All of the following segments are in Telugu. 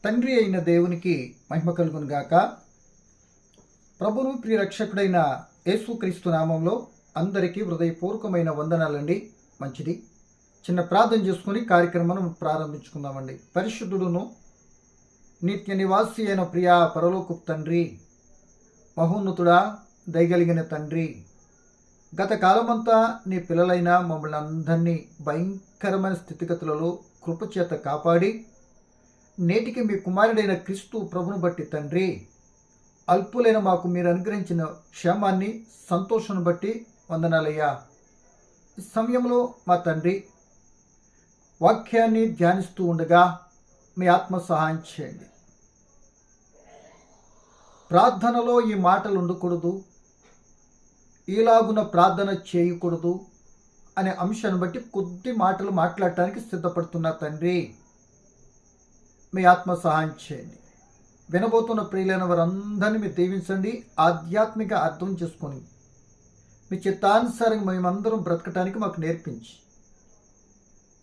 తండ్రి అయిన దేవునికి మహిమ కలుగును గాక. ప్రభువు ప్రియ రక్షకుడైన యేసుక్రీస్తు నామంలో అందరికీ హృదయపూర్వకమైన వందనాలండి. మంచిది, చిన్న ప్రార్థన చేసుకుని కార్యక్రమం ప్రారంభించుకుందామండి. పరిశుద్ధుడును నిత్య నివాసి అయిన ప్రియా పరలోకపు తండ్రి, మహోన్నతుడా, దయగలిగిన తండ్రి, గత కాలమంతా నీ పిల్లలైన మమ్మల్ని అందరినీ భయంకరమైన స్థితిగతులలో కృపచేత కాపాడి నేటికి మీ కుమారుడైన క్రీస్తు ప్రభును బట్టి తండ్రి, అల్పులైన మాకు మీరు అనుగ్రహించిన క్షేమాన్ని, సంతోషాన్ని బట్టి వందనాలయ్యా. ఈ సమయంలో మా తండ్రి వాక్యాన్ని ధ్యానిస్తూ ఉండగా మీ ఆత్మ సహాయం చేయండి. ప్రార్థనలో ఈ మాటలు ఉండకూడదు, ఈలాగున ప్రార్థన చేయకూడదు అనే అంశాన్ని బట్టి కొద్ది మాటలు మాట్లాడటానికి సిద్ధపడుతున్నా తండ్రి. మీ ఆత్మ సహాయం చేయండి. వినబోతున్న ప్రియులైన వారందరినీ మీరు దీవించండి. ఆధ్యాత్మిక అర్థం చేసుకొని మీ చిత్తానుసారంగా మేమందరం బ్రతకటానికి మాకు నేర్పించి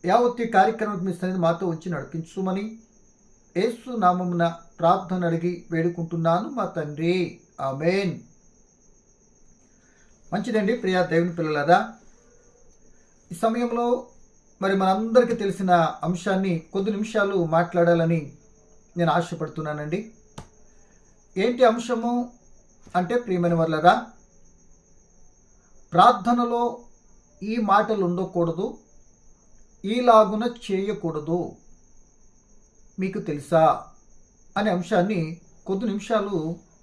యావత్తు కార్యక్రమం మీ సన్నిధి మాతో వచ్చి నడిపించుమని యేసు నామమున ప్రార్థన అడిగి వేడుకుంటున్నాను మా తండ్రి, ఆమేన్. మంచిదండి ప్రియా దేవుని పిల్లలారా, ఈ సమయంలో మరి మనందరికీ తెలిసిన అంశాన్ని కొద్ది నిమిషాలు మాట్లాడాలని నేను ఆశపడుతున్నానండి. ఏంటి అంశము అంటే, ప్రియమైన వాళ్ళరా, ప్రార్థనలో ఈ మాటలు ఉండకూడదు, ఈలాగున చేయకూడదు, మీకు తెలుసా అనే అంశాన్ని కొద్ది నిమిషాలు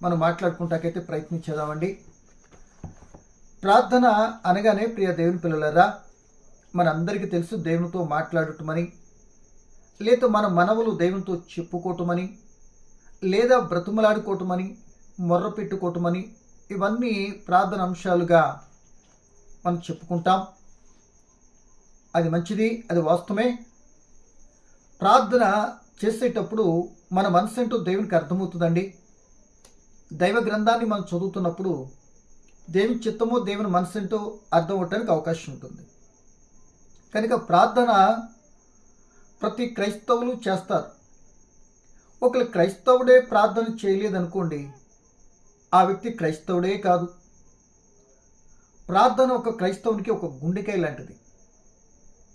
మనం మాట్లాడుకుంటాకైతే ప్రయత్నించేద్దామండి. ప్రార్థన అనగానే ప్రియ దేవుని పిల్లలారా, మనందరికీ తెలుసు దేవునితో మాట్లాడటమని, లేదా మన మనవులు దేవునితో చెప్పుకోవటమని, లేదా బ్రతుమలాడుకోవటమని, మొర్ర పెట్టుకోవటమని, ఇవన్నీ ప్రార్థన అంశాలుగా మనం చెప్పుకుంటాం. అది మంచిది, అది వాస్తవమే. ప్రార్థన చేసేటప్పుడు మన మనసు ఏంటో దేవునికి అర్థమవుతుందండి. దైవ గ్రంథాన్ని మనం చదువుతున్నప్పుడు దేవుని చిత్తమో దేవుని మనసు ఏంటో అర్థం అవటానికి అవకాశం ఉంటుంది. కనుక ప్రార్థన ప్రతి క్రైస్తవులు చేస్తారు. ఒకళ్ళు క్రైస్తవుడే ప్రార్థన చేయలేదనుకోండి, ఆ వ్యక్తి క్రైస్తవుడే కాదు. ప్రార్థన ఒక క్రైస్తవునికి ఒక గుండెకాయ లాంటిది.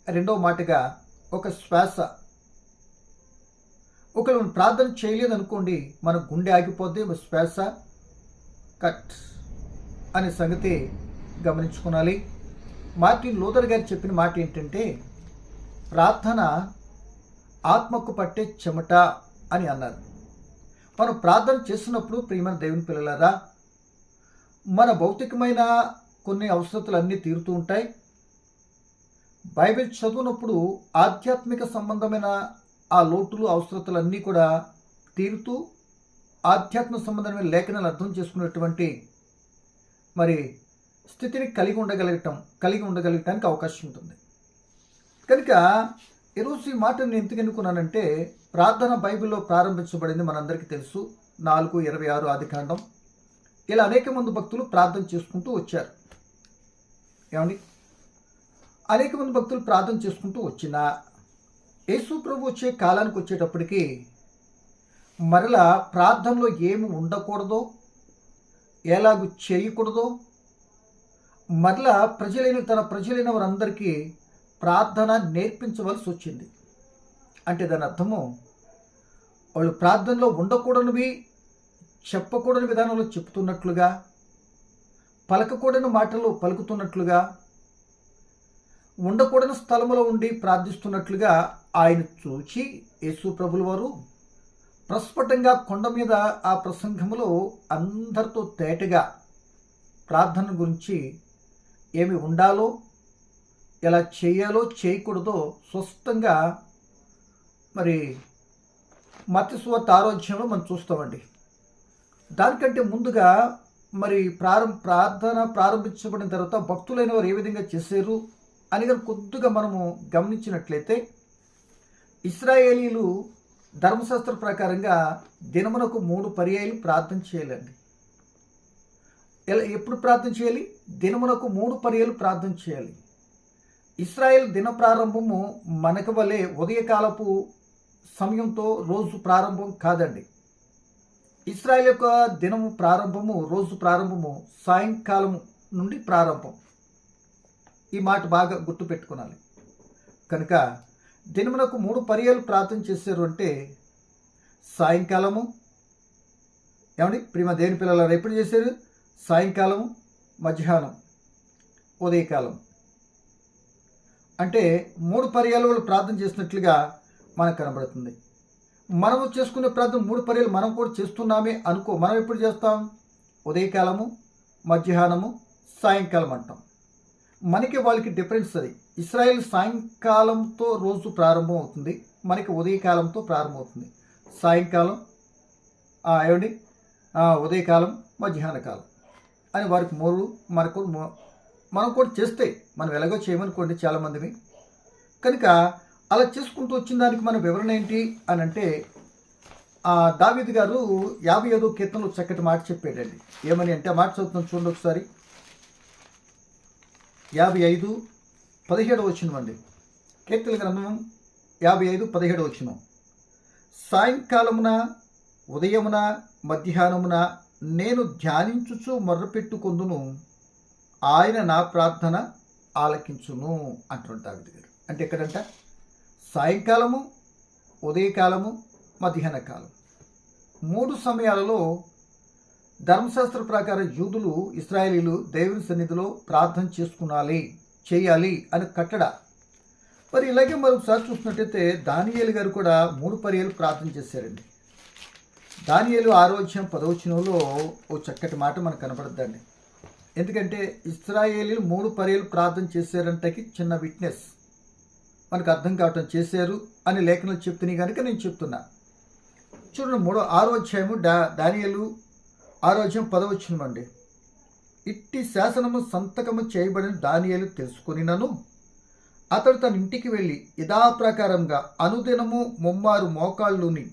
రెండవ మాటగా ఒక శ్వాస. ఒకళ్ళు ప్రార్థన చేయలేదనుకోండి, మన గుండె ఆగిపోతే శ్వాస కట్ అనే సంగతి గమనించుకోవాలి. మార్టిన్ లూథర్ గారు చెప్పిన మాట ఏంటంటే, ప్రార్థన ఆత్మకు పట్టే చెమట అని అన్నారు. మనం ప్రార్థన చేస్తున్నప్పుడు ప్రియమైన దేవుని పిల్లలారా, మన భౌతికమైన కొన్ని అవసరతలు అన్నీ తీరుతూ ఉంటాయి. బైబిల్ చదువునప్పుడు ఆధ్యాత్మిక సంబంధమైన ఆ లోటులు, అవసరతలన్నీ కూడా తీరుతూ ఆధ్యాత్మిక సంబంధమైన లేఖనాలు అర్థం చేసుకునేటువంటి మరి స్థితిని కలిగి ఉండగలగటానికి అవకాశం ఉంటుంది. కనుక ఈరోజు ఈ మాట నేను ఎందుకు ఎన్నుకున్నానంటే, ప్రార్థన బైబిల్లో ప్రారంభించబడింది మనందరికీ తెలుసు. 4:26 ఆదికాండం. ఇలా అనేక మంది భక్తులు ప్రార్థన చేసుకుంటూ వచ్చారు. ఏమండి, అనేక మంది భక్తులు ప్రార్థన చేసుకుంటూ వచ్చినా యేసు ప్రభు వచ్చే కాలానికి వచ్చేటప్పటికి మరలా ప్రార్థనలో ఏమి ఉండకూడదో, ఎలాగూ చేయకూడదో, మరలా తన ప్రజలైన వారందరికీ ప్రార్థన నేర్పించవలసి వచ్చింది. అంటే దాని అర్థము, వాళ్ళు ప్రార్థనలో ఉండకూడనివి, చెప్పకూడని విధానంలో చెప్తున్నట్లుగా, పలకకూడని మాటలు పలుకుతున్నట్లుగా, ఉండకూడని స్థలంలో ఉండి ప్రార్థిస్తున్నట్లుగా ఆయన చూచి యేసు ప్రభుల వారు ప్రస్ఫుటంగా కొండ మీద ఆ ప్రసంగంలో అందరితో తేటగా ప్రార్థన గురించి ఏమి ఉండాలో, ఎలా చేయాలో, చేయకూడదో స్పష్టంగా మరి మత్తయి సువార్త 6వ అధ్యాయంలో మనం చూస్తామండి. దానికంటే ముందుగా మరి ప్రార్థన ప్రారంభించబడిన తర్వాత భక్తులైన వారు ఏ విధంగా చేశారు అని కొద్దిగా మనము గమనించినట్లయితే, ఇశ్రాయేలీలు ధర్మశాస్త్ర ప్రకారంగా దినమునకు 3 పర్యాయాలు ప్రార్థన చేయాలండి. ఎప్పుడు ప్రార్థన చేయాలి? దినమునకు 3 పర్యాయాలు ప్రార్థన చేయాలి. ఇశ్రాయేల్ దిన ప్రారంభము మనకు వలె ఉదయకాలపు సమయంతో రోజు ప్రారంభం కాదండి. ఇశ్రాయేల్ యొక్క దినము ప్రారంభము, రోజు ప్రారంభము సాయంకాలం నుండి ప్రారంభం. ఈ మాట బాగా గుర్తుపెట్టుకోవాలి. కనుక దినమునకు 3 పర్యాలు ప్రార్థన చేశారు అంటే సాయంకాలము, ఏమండి ప్రియమ దేవుని పిల్లలు ఎప్పుడు చేశారు? సాయంకాలము, మధ్యాహ్నం, ఉదయకాలం. అంటే 3 పర్యాలు వాళ్ళు ప్రార్థన చేసినట్లుగా మనకు కనబడుతుంది. మనము చేసుకునే ప్రార్థన 3 పర్యాలు మనం కూడా చేస్తున్నామే అనుకో. మనం ఎప్పుడు చేస్తాం? ఉదయకాలము, మధ్యాహ్నము, సాయంకాలం అంటాం. మనకి వాళ్ళకి డిఫరెన్స్ అది. ఇశ్రాయేల్ సాయంకాలంతో రోజు ప్రారంభం అవుతుంది, మనకి ఉదయకాలంతో ప్రారంభం అవుతుంది. సాయంకాలం ఏమండి, ఉదయకాలం, మధ్యాహ్న కాలం అని వారికి 3, మనకు మనం కూడా చేస్తే మనం ఎలాగో చేయమనుకోండి చాలామందిని. కనుక అలా చేసుకుంటూ వచ్చిన దానికి మన వివరణ ఏంటి అని అంటే, దావీదు గారు 55వ కీర్తనలో చక్కటి మాట చెప్పాడండి. ఏమని అంటే, ఆ మాట చదువుతున్నాం చూడండి ఒకసారి. 55:17 వచనం అండి. కీర్తన గ్రంథం 55:17 వచనం. సాయంకాలమున, ఉదయమున, మధ్యాహ్నమున నేను ధ్యానించుచు మొర్రపెట్టుకొందును, ఆయన నా ప్రార్థన ఆలకించును అంటున్నాడు దావీదు గారు. అంటే ఎక్కడంట? సాయంకాలము, ఉదయకాలము, మధ్యాహ్న కాలం 3 సమయాలలో ధర్మశాస్త్ర ప్రకారం యూదులు, ఇశ్రాయేలీలు దేవుని సన్నిధిలో ప్రార్థన చేయాలి అని కట్టడ. మరి ఇలాగే మరొకసారి చూసినట్టయితే దానియేలు గారు కూడా 3 పర్యాలు ప్రార్థన చేశారండి. దానియేలు 6వ అధ్యాయం 10వ వచనంలో ఓ చక్కటి మాట మనకు కనబడద్దండి. ఎందుకంటే ఇశ్రాయేలీలు 3 పర్యాలు ప్రార్థన చేశారంటకి చిన్న విట్నెస్ మనకు అర్థం కావటం, చేశారు అని లేఖనాలు చెప్తున్నాయి కనుక నేను చెప్తున్నా. చూడండి 6వ అధ్యాయము దానియేలు 6వ అధ్యాయం 10వ వచనం అండి. ఇట్టి శాసనము సంతకము చేయబడిన దానియేలు తెలుసుకొనినను అతడు తన ఇంటికి వెళ్ళి యథాప్రకారంగా అనుదినము 3 మోకాళ్ళుని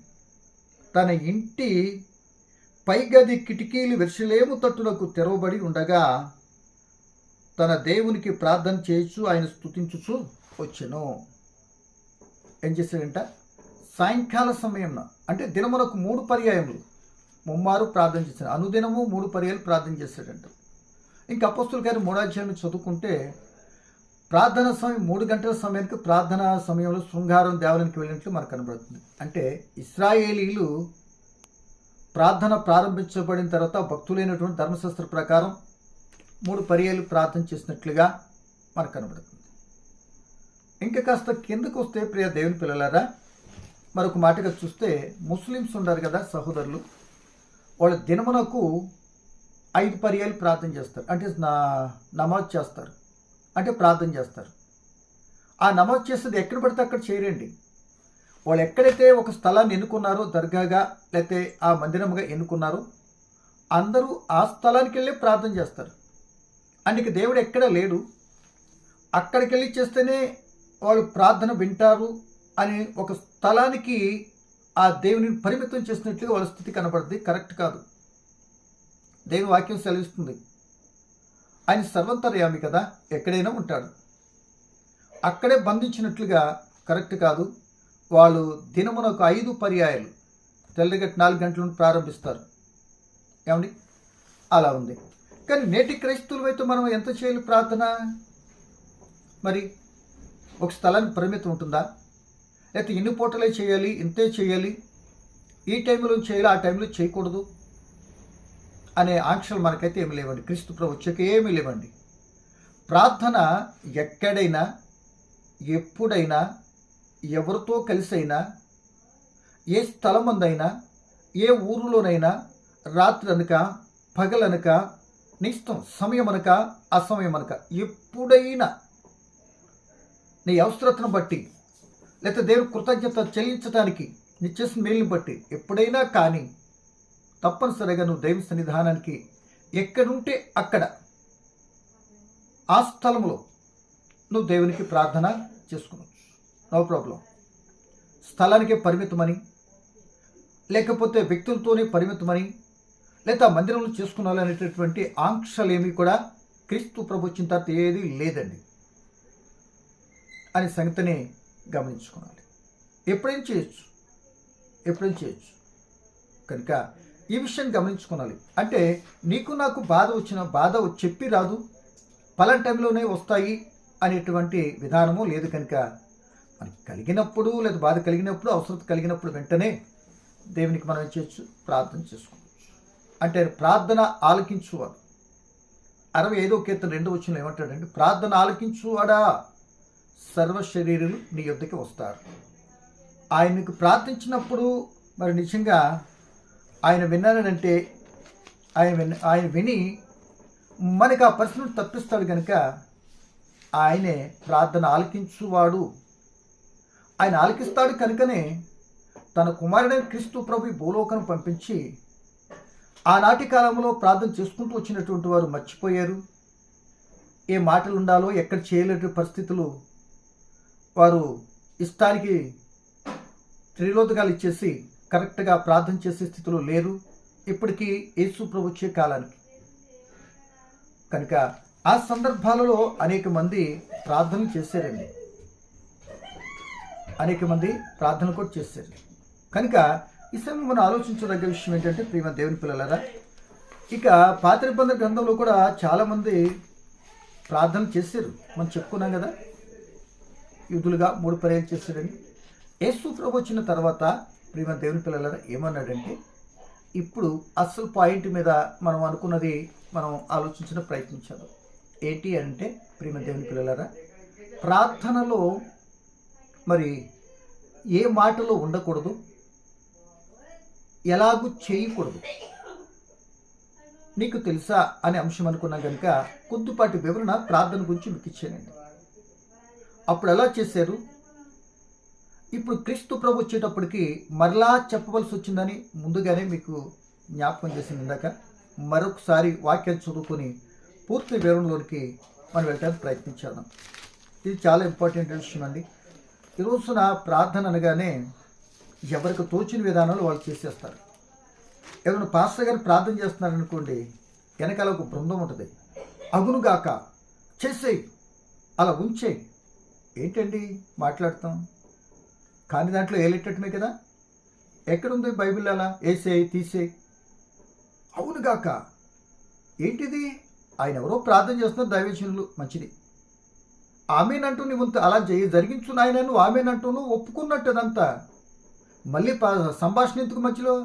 తన ఇంటి పైగది కిటికీలు వెర్షలేము తట్టులకు తెరవబడి ఉండగా తన దేవునికి ప్రార్థన చేయొచ్చు, ఆయన స్తుతించుచు వచ్చెను. ఏం చేశాడంట? సాయంకాల సమయంలో, అంటే దినమునకు 3 పర్యాయములు 3 ప్రార్థన చేశాడు. అనుదినము 3 పర్యాలు ప్రార్థన చేశాడంట. ఇంకా అపోస్తలుల గారు 3వ అధ్యాయం చదువుకుంటే ప్రార్థన సమయం 3 గంటల సమయానికి ప్రార్థనా సమయంలో శృంగారం దేవాలయానికి వెళ్ళినట్లు మనకు కనబడుతుంది. అంటే ఇశ్రాయేలీలు ప్రార్థన ప్రారంభించబడిన తర్వాత భక్తులైనటువంటి ధర్మశాస్త్ర ప్రకారం 3 పర్యాలు ప్రార్థన చేసినట్లుగా మనకు కనబడుతుంది. ఇంకా కాస్త కిందకు వస్తే ప్రియ దేవుని పిల్లలారా, మరొక మాటగా చూస్తే ముస్లిమ్స్ ఉన్నారు కదా సహోదరులు, వాళ్ళు దినమునకు 5 పర్యాలు ప్రార్థన చేస్తారు. అంటే నమాజ్ చేస్తారు, అంటే ప్రార్థన చేస్తారు. ఆ నమాజ్ చేసేది ఎక్కడ పడితే అక్కడ చేయరండి. వాళ్ళు ఎక్కడైతే ఒక స్థలాన్ని ఎన్నుకున్నారో, దర్గాగా లేకపోతే ఆ మందిరముగా ఎన్నుకున్నారో, అందరూ ఆ స్థలానికి వెళ్ళి ప్రార్థన చేస్తారు. అందుకే దేవుడు ఎక్కడా లేడు, అక్కడికి వెళ్ళి చేస్తేనే వాళ్ళు ప్రార్థన వింటారు అని ఒక స్థలానికి ఆ దేవుని పరిమితం చేసినట్లుగా వాళ్ళ స్థితి కనబడుతుంది. కరెక్ట్ కాదు. దేవుని వాక్యం సెలవిస్తుంది, ఆయన సర్వంతర్యామి కదా, ఎక్కడైనా ఉంటాడు. అక్కడే బంధించినట్లుగా కరెక్ట్ కాదు. వాళ్ళు దినమునకు 5 పర్యాయాలు తెల్లగట్టి 4 గంటల నుండి ప్రారంభిస్తారు. ఏమండి? అలా ఉంది. కానీ నేటి క్రైస్తవులు అయితే మనం ఎంత చేయాలి ప్రార్థన? మరి ఒక స్థలానికి పరిమితం ఉంటుందా? లేకపోతే ఇన్ని పూటలే చేయాలి, ఇంతే చేయాలి, ఈ టైంలో చేయాలి, ఆ టైంలో చేయకూడదు అనే ఆంక్షలు మనకైతే ఏమి లేవండి. క్రీస్తు ప్రభు వచ్చాక ఏమీ లేవండి. ప్రార్థన ఎక్కడైనా, ఎప్పుడైనా, ఎవరితో కలిసైనా, ఏ స్థలం అందైనా, ఏ ఊరిలోనైనా, రాత్రి అనక పగలనక, నిష్టం సమయం అనక అసమయం అనక, ఎప్పుడైనా నీ అవసరతను బట్టి, లేకపోతే దేవుని కృతజ్ఞత చెల్లించడానికి నీ చేసిన మేలుని బట్టి ఎప్పుడైనా కానీ తప్పనిసరిగా నువ్వు దైవ సన్నిధానానికి ఎక్కడుంటే అక్కడ ఆ స్థలంలో నువ్వు దేవునికి ప్రార్థన చేసుకోవచ్చు. No problem. స్థలానికే పరిమితమని, లేకపోతే వ్యక్తులతోనే పరిమితమని, లేదా మందిరంలో చేసుకున్నాలి అనేటటువంటి ఆంక్షలేమీ కూడా క్రీస్తు ప్రభు వచ్చిన తర్వాత ఏది లేదండి అని సంగతిని గమనించుకోవాలి. ఎప్పుడైనా చేయొచ్చు. ఎప్పుడైనా చేయొచ్చు. కనుక ఈ విషయం గమనించుకోవాలి. అంటే నీకు నాకు బాధ వచ్చిన బాధ చెప్పి రాదు, పలానా టైంలోనే వస్తాయి అనేటువంటి విధానము లేదు. కనుక మనకి కలిగినప్పుడు లేదా బాధ కలిగినప్పుడు అవసరం కలిగినప్పుడు వెంటనే దేవునికి మనం ఏం చేయొచ్చు, ప్రార్థన చేసుకోవచ్చు. అంటే ప్రార్థన ఆలకించువాడు. 65వ కీర్తన 2వ వచనంలో ఏమంటాడంటే, ప్రార్థన ఆలకించువాడా సర్వ శరీరులు నీ యొద్దకి వస్తారు. ఆయనకు ప్రార్థించినప్పుడు మరి నిజంగా ఆయన విన్నానంటే ఆయన విని మనకి ఆ పరిస్థితిని తప్పిస్తాడు. కనుక ఆయనే ప్రార్థన ఆలకించువాడు. ఆయన ఆలకిస్తాడు కనుకనే తన కుమారుడైన క్రీస్తు ప్రభు భూలోకం పంపించి ఆనాటి కాలంలో ప్రార్థన చేసుకుంటూ వచ్చినటువంటి వారు మర్చిపోయారు. ఏ మాటలు ఉండాలో ఎక్కడ చేయలేని పరిస్థితులు, వారు ఇష్టానికి త్రిలోదకాలు ఇచ్చేసి కరెక్ట్గా ప్రార్థన చేసే స్థితిలో లేరు ఇప్పటికీ యేసు ప్రభు వచ్చే కాలానికి. కనుక ఆ సందర్భాలలో అనేక మంది ప్రార్థనలు చేశారండి, అనేక మంది ప్రార్థన కూడా చేశారు. కనుక ఈ సమయం మనం ఆలోచించదగ్గ విషయం ఏంటంటే, ప్రియమైన దేవుని పిల్లలారా, ఇక పాత నిబంధన గ్రంథంలో కూడా చాలామంది ప్రార్థన చేశారు. మనం చెప్పుకున్నాం కదా, యూదులుగా 3 పర్యాలు చేశారని. యేసు ప్రభు వచ్చిన తర్వాత ప్రియమైన దేవుని పిల్లలారా ఏమన్నాడంటే, ఇప్పుడు అసలు పాయింట్ మీద మనం అనుకున్నది మనం ఆలోచించిన ప్రయత్నించాలి. ఏంటి అంటే, ప్రియమైన దేవుని పిల్లలారా, ప్రార్థనలో మరి ఏ మాటలో ఉండకూడదు, ఎలాగూ చేయకూడదు, నీకు తెలుసా అనే అంశం అనుకున్నాం. కనుక కొద్దిపాటి వివరణ ప్రార్థన గురించి మీకు ఇచ్చానండి. అప్పుడు ఎలా చేశారు, ఇప్పుడు క్రీస్తు ప్రభు వచ్చేటప్పటికి మరలా చెప్పవలసి వచ్చిందని ముందుగానే మీకు జ్ఞాపకం చేసింది ఇందాక. మరొకసారి వాక్యాలు చదువుకొని పూర్తి వివరణలోనికి మనం వెళ్ళడానికి ప్రయత్నించాం. ఇది చాలా ఇంపార్టెంట్ విషయం అండి. ఈ రోజున ప్రార్థన అనగానే ఎవరికి తోచిన విధానాలు వాళ్ళు చేసేస్తారు. ఎవరైనా పాస్టర్ గారు ప్రార్థన చేస్తున్నారనుకోండి, వెనకాల ఒక బృందం ఉంటుంది. అగునుగాక, చేసేయి, అలా ఉంచేయి. ఏంటండి మాట్లాడతాం, కానీ దాంట్లో ఏలేటట్టుమే కదా. ఎక్కడుంది బైబిల్ అలా వేసేయి తీసేయి? అవునుగాక ఏంటిది? ఆయన ఎవరో ప్రార్థన చేస్తున్నారు, దైవజనులు, మంచిది. ఆమెనంటూ నువ్వు అలా జరిగించు నాయన, నువ్వు ఆమెనంటూ నువ్వు ఒప్పుకున్నట్టు అదంతా. మళ్ళీ సంభాషణ ఎందుకు మధ్యలో?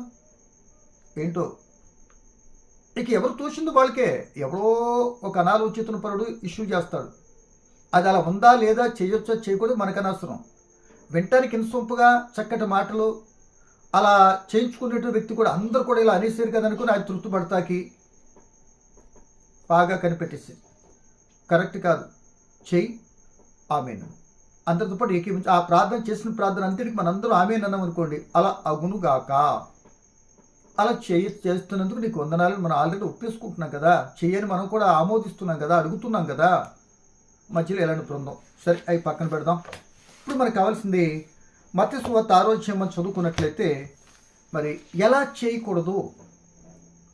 ఏంటో ఇక ఎవరు తోచిందో వాళ్ళకే. ఎవరో ఒక అనాలోచిత పరుడు ఇష్యూ చేస్తాడు. అది అలా ఉందా లేదా, చేయొచ్చా చేయకూడదు మనకు అనవసరం. వింటానికి ఇన్సొంపుగా చక్కటి మాటలు అలా చేయించుకునే వ్యక్తి కూడా అందరూ కూడా ఇలా అనేసారు కదా అనుకుని ఆయన తృప్తిపడతాకి బాగా కనిపెట్టేసి కరెక్ట్ కాదు, చెయ్యి, ఆమెను అందరితో పాటు ఏకీవించి ఆ ప్రార్థన చేసిన ప్రార్థన అంతటికి మనందరూ ఆమెను అన్నాం అనుకోండి, అలా అగునుగాక. అలా చేస్తున్నందుకు నీకు వందనాలు మనం ఆల్రెడీ ఒప్పేసుకుంటున్నాం కదా, చెయ్యని మనం కూడా ఆమోదిస్తున్నాం కదా, అడుగుతున్నాం కదా. మధ్యలో ఎలాంటి బృందం సరే అవి పక్కన పెడదాం. ఇప్పుడు మనకు కావాల్సింది మత్తయి సువార్త 6వ అధ్యాయం మనం చదువుకున్నట్లయితే మరి ఎలా చేయకూడదు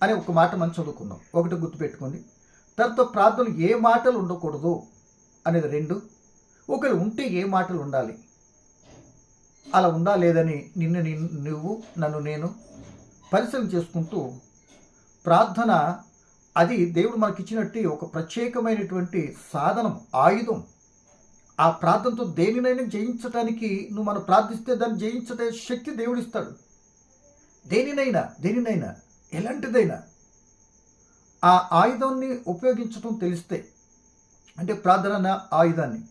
అనే ఒక మాట మనం చదువుకుందాం. ఒకటి గుర్తుపెట్టుకోండి. తర్వాత ప్రార్థనలు ఏ మాటలు ఉండకూడదు అనేది 2. ఒకవేళ ఉంటే ఏ మాటలు ఉండాలి, అలా ఉందా లేదని నువ్వు నన్ను నేను పరిశీలన చేసుకుంటూ ప్రార్థన అది దేవుడు మనకిచ్చినట్టు ఒక ప్రత్యేకమైనటువంటి సాధనం, ఆయుధం. ఆ ప్రార్థనతో దేనినైనా జయించడానికి నువ్వు మనం ప్రార్థిస్తే దాన్ని జయించే శక్తి దేవుడు ఇస్తాడు. దేనినైనా ఎలాంటిదైనా ఆ ఆయుధాన్ని ఉపయోగించడం తెలిస్తే, అంటే ప్రార్థన ఆయుధాన్ని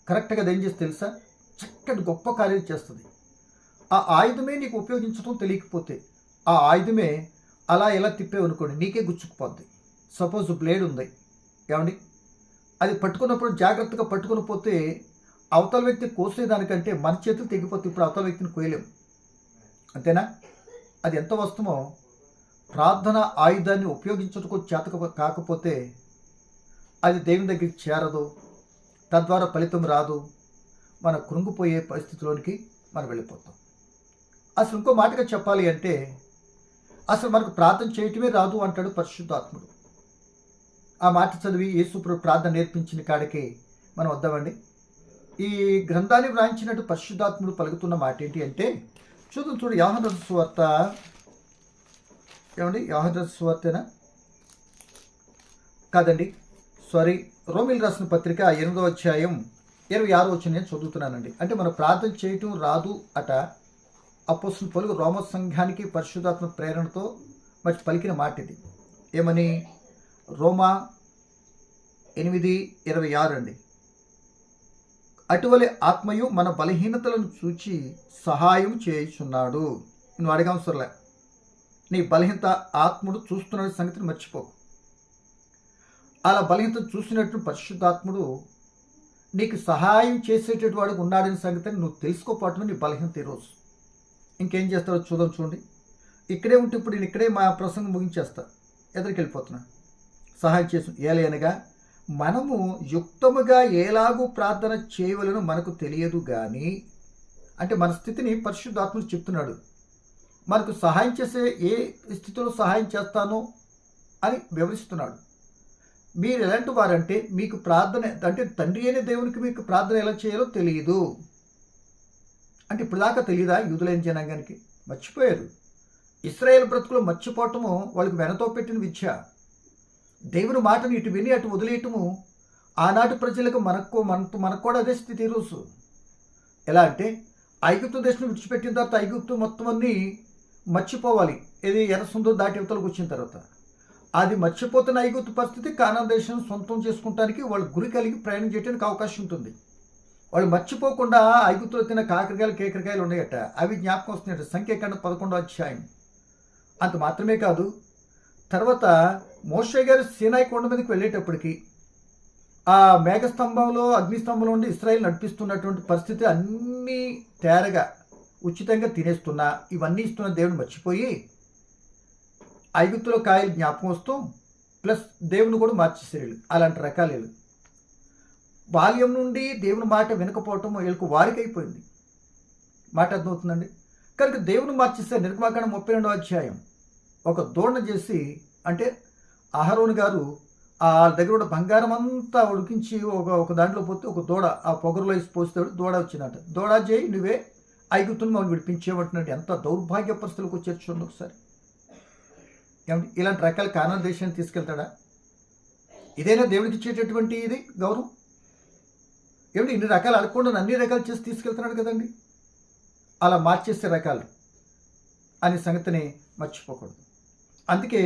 కరెక్ట్గా ఏం చేస్తే తెలుసా, చక్కటి గొప్ప కార్యం చేస్తుంది. ఆ ఆయుధమే నీకు ఉపయోగించడం తెలియకపోతే, ఆ ఆయుధమే అలా ఎలా తిప్పేవనుకోండి నీకే గుచ్చుకుపోద్ది. సపోజ్ బ్లేడ్ ఉంది ఏమండి, అది పట్టుకున్నప్పుడు జాగ్రత్తగా పట్టుకుని పోతే అవతల వ్యక్తి కోసేదానికంటే మన చేతులు తెగిపోతే ఇప్పుడు అవతల వ్యక్తిని కోయలేము, అంతేనా? అది ఎంత వస్తుమో ప్రార్థన ఆయుధాన్ని ఉపయోగించడం చేత కాకపోతే అది దేవుని దగ్గరికి చేరదు, తద్వారా ఫలితం రాదు, మన కృంగిపోయే పరిస్థితిలోనికి మనం వెళ్ళిపోతాం. అసలు ఇంకో మాటగా చెప్పాలి అంటే అసలు మనకు ప్రార్థన చేయటమే రాదు అంటాడు పరిశుద్ధాత్ముడు. ఆ మాట చదివి యేసు ప్రార్థన నేర్పించిన కాడికి మనం వద్దామండి. ఈ గ్రంథాన్ని వ్రాయించినట్టు పరిశుద్ధాత్ముడు పలుకుతున్న మాట ఏంటి అంటే, చూడు యోహాను సువార్త, ఏమండి యోహాను సువార్తేనా కాదండి, సారీ, రోమిల్ రాసిన పత్రిక 8వ అధ్యాయం 26వ వచనం నేను చదువుతున్నానండి. అంటే మనం ప్రార్థన చేయటం రాదు అట. అపోస్తలుడు పౌలు రోమ సంఘానికి పరిశుద్ధాత్మ ప్రేరణతో మరి పలికిన మాట ఇది. ఏమని? రోమా 8:26 అండి. అటువలే ఆత్మయు మన బలహీనతలను చూచి సహాయం చేయుచున్నాడు. నువ్వు అడగవసరలే, నీ బలహీనత ఆత్ముడు చూస్తున్న సంగతిని మర్చిపోకు. అలా బలహీనత చూసినట్టు పరిశుద్ధాత్ముడు నీకు సహాయం చేసేటటువంటి వాడు ఉన్నాడని సంగతిని నువ్వు తెలుసుకోపాటు నీ బలహీనత ఈరోజు. ఇంకేం చేస్తారో చూడండి. ఇక్కడే ఉంటే ఇప్పుడు నేను ఇక్కడే మా ప్రసంగం ముగించేస్తా, ఎదురికి వెళ్ళిపోతున్నా. సహాయం చేసి ఏలయనగా మనము యుక్తముగా ఎలాగూ ప్రార్థన చేయవలనో మనకు తెలియదు కానీ, అంటే మన స్థితిని పరిశుద్ధాత్ముడు చెప్తున్నాడు. మనకు సహాయం చేసే ఏ స్థితిలో సహాయం చేస్తానో అని వివరిస్తున్నాడు. మీరు ఎలాంటి వారంటే మీకు ప్రార్థన అంటే తండ్రి అయిన దేవునికి మీకు ప్రార్థన ఎలా చేయాలో తెలియదు. అంటే ఇప్పుడు దాకా తెలియదా? యూదులైన జనాంగానికి మర్చిపోయారు. ఇశ్రాయేల్ బ్రతుకులు మర్చిపోవటము వాళ్ళకి వెనతో పెట్టిన విద్య. దేవుని మాటను ఇటు విని అటు వదిలేయటము ఆనాటి ప్రజలకు మనకు కూడా అదే స్థితి ఈరోజు. ఎలా అంటే ఐగుప్తు దేశం విడిచిపెట్టిన తర్వాత ఐగుప్తు మొత్తం అన్నీ మర్చిపోవాలి. ఇది ఎర్రసుందో దాటి యువతలకు వచ్చిన తర్వాత అది మర్చిపోతున్న ఐగుప్తు పరిస్థితి కానాన్ దేశం సొంతం చేసుకుంటానికి వాళ్ళు గురి కలిగి ప్రయాణం చేయడానికి అవకాశం ఉంటుంది. వాళ్ళు మర్చిపోకుండా ఐగుప్తులో తిన్న కాకరకాయలు కేకరకాయలు ఉన్నాయట, అవి జ్ఞాపకం వస్తున్నాయట. సంఖ్యాకాండ 11వ అధ్యాయం. అంత మాత్రమే కాదు, తర్వాత మోషే గారు సీనాయి కొండ మీదకి వెళ్ళేటప్పటికి ఆ మేఘస్తంభంలో అగ్నిస్తంభంలో ఉండి ఇశ్రాయేలు నడిపిస్తున్నటువంటి పరిస్థితి అన్నీ తేరగా ఉచితంగా తినేస్తున్నా ఇవన్నీ ఇస్తున్న దేవుని మర్చిపోయి ఐగుప్తులో కాయలు జ్ఞాపకం వస్తూ ప్లస్ దేవుని కూడా మార్చేసేళ్ళు. అలాంటి రకాలు బాల్యం నుండి దేవుని మాట వినకపోవటం వీళ్ళకు వారికైపోయింది. మాట అర్థమవుతుందండి. కనుక దేవుని మార్చేస్తే నిర్గమాకాండ 32వ అధ్యాయం ఒక దూడను చేసి, అంటే అహరోను గారు ఆ దగ్గర కూడా బంగారం అంతా ఉడికించి ఒక దాంట్లో పోతే ఒక దూడ ఆ పొగరులో వేసి పోస్తాడు, దూడ వచ్చిందట. దూడ చేయి నువ్వే ఐగుప్తుని మమ్మల్ని విడిపించేమంటున్నాడు. ఎంత దౌర్భాగ్య పరిస్థితులకు వచ్చారు చూడండి ఒకసారి. ఏమంటే ఇలాంటి రకాల కానాన్ దేశాన్ని తీసుకెళ్తాడా? ఇదైనా దేవుడికి ఇచ్చేటటువంటి ఇది గౌరవం? ఏమిటి ఇన్ని రకాలు అడగకుండా అన్ని రకాలు చేసి తీసుకెళ్తున్నాడు కదండి. అలా మార్చేసే రకాలు అనే సంగతిని మర్చిపోకూడదు. అందుకే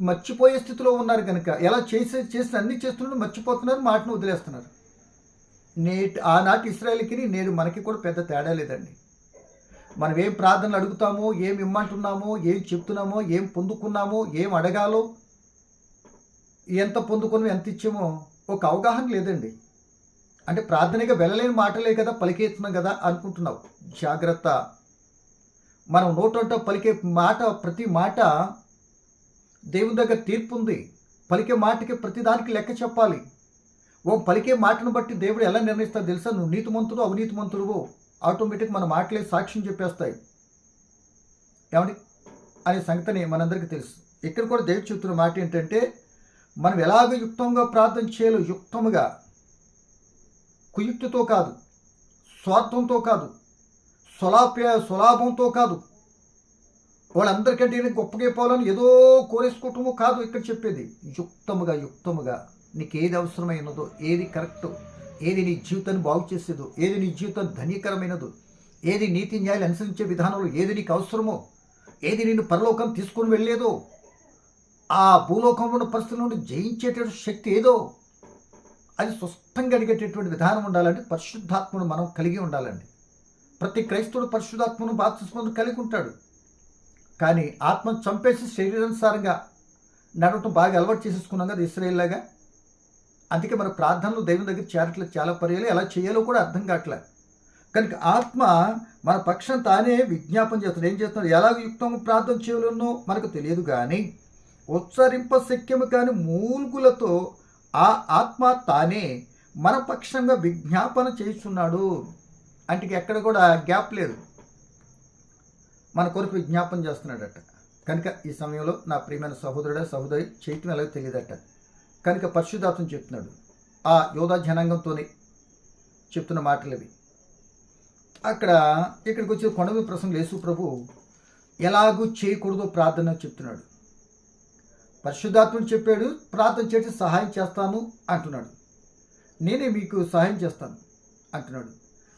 మర్చిపోయే స్థితిలో ఉన్నారు కనుక ఎలా చేసి అన్ని చేస్తున్నారు, మర్చిపోతున్నారు, మాటను వదిలేస్తున్నారు. ఆనాటి ఇశ్రాయేలుకి నేడు మనకి కూడా పెద్ద తేడా లేదండి. మనం ఏం ప్రార్థనలు అడుగుతామో, ఏం ఇమ్మంటున్నామో, ఏం చెప్తున్నామో, ఏం పొందుకున్నామో, ఏం అడగాలో, ఎంత పొందుకున్నామో, ఎంత ఇచ్చామో ఒక అవగాహన లేదండి. అంటే ప్రార్థనగా వెళ్ళలేని మాటలే కదా పలికేస్తున్నాం కదా అనుకుంటున్నావు. జాగ్రత్త. మనం నోటంట పలికే మాట, ప్రతి మాట దేవుని దగ్గర తీర్పు ఉంది. పలికే మాటకి ప్రతిదానికి లెక్క చెప్పాలి. పలికే మాటను బట్టి దేవుడు ఎలా నిర్ణయిస్తాడు తెలుసా? నువ్వు నీతిమంతుడు అవినీతిమంతుడువో ఆటోమేటిక్ మన మాటలే సాక్ష్యం చెప్పేస్తాయి. ఏమండి అనే సంగతిని మనందరికీ తెలుసు. ఇక్కడ కూడా దేవుడు చెప్తున్న మాట ఏంటంటే, మనం ఎలాగ యుక్తంగా ప్రార్థన చేయాలో, యుక్తముగా, కుయుక్తితో కాదు, స్వార్థంతో కాదు, స్వలాభంతో కాదు, వాళ్ళందరికంటే గొప్పగా పోవాలని ఏదో కోరేసుకోవటము కాదు ఇక్కడ చెప్పేది. యుక్తముగా నీకు ఏది అవసరమైనదో, ఏది కరెక్ట్, ఏది నీ జీవితాన్ని బాగు చేసేదో, ఏది నీ జీవితాన్ని ధన్యకరమైనదో, ఏది నీతి న్యాయాలు అనుసరించే విధానంలో ఏది నీకు అవసరమో, ఏది నిన్ను పరలోకం తీసుకొని వెళ్ళేదో, ఆ భూలోకంలో ఉన్న పరిస్థితుల నుండి జయించేటటువంటి శక్తి ఏదో, అది స్పష్టంగా అడిగేటటువంటి విధానం ఉండాలంటే పరిశుద్ధాత్మను మనం కలిగి ఉండాలండి. ప్రతి క్రైస్తవుడు పరిశుద్ధాత్మను బాప్తిస్మను కలిగి ఉంటాడు. కానీ ఆత్మను చంపేసి శరీరానుసారంగా నడవటం బాగా అలవాటు చేసేసుకున్నాం కదా ఇశ్రాయేల్ లాగా. అందుకే మన ప్రార్థనలు దేవుని దగ్గర చేరట్లేదు, చాలా పర్యాలు ఎలా చేయాలో కూడా అర్థం కావట్లేదు. కనుక ఆత్మ మన పక్షం తానే విజ్ఞాపన చేస్తాడు. ఏం చేస్తున్నాడు? ఎలాగ యుక్తంగా ప్రార్థన చేయాలనో మనకు తెలియదు కానీ ఉచ్చరింప శక్యము కాని మూల్గులతో ఆ ఆత్మ తానే మన పక్షంగా విజ్ఞాపన చేస్తున్నాడు. అంటే ఎక్కడ కూడా గ్యాప్ లేదు, మన కొరకు విజ్ఞాపన చేస్తున్నాడట. కనుక ఈ సమయంలో నా ప్రియమైన సహోదరి చేయటం ఎలాగో తెలియదట. కనుక పరిశుద్ధాత్మ చెప్తున్నాడు, ఆ యోధా జనాంగంతోనే చెప్తున్న మాటలు ఇవి. ఇక్కడికి వచ్చే కొండ మీద ప్రసంగం యేసు ప్రభు ఎలాగూ చేయకూడదో ప్రార్థన చెప్తున్నాడు. పరిశుద్ధాత్ముడు చెప్పాడు, ప్రార్థన చేసి సహాయం చేస్తాను అంటున్నాడు. నేనే మీకు సహాయం చేస్తాను అంటున్నాడు.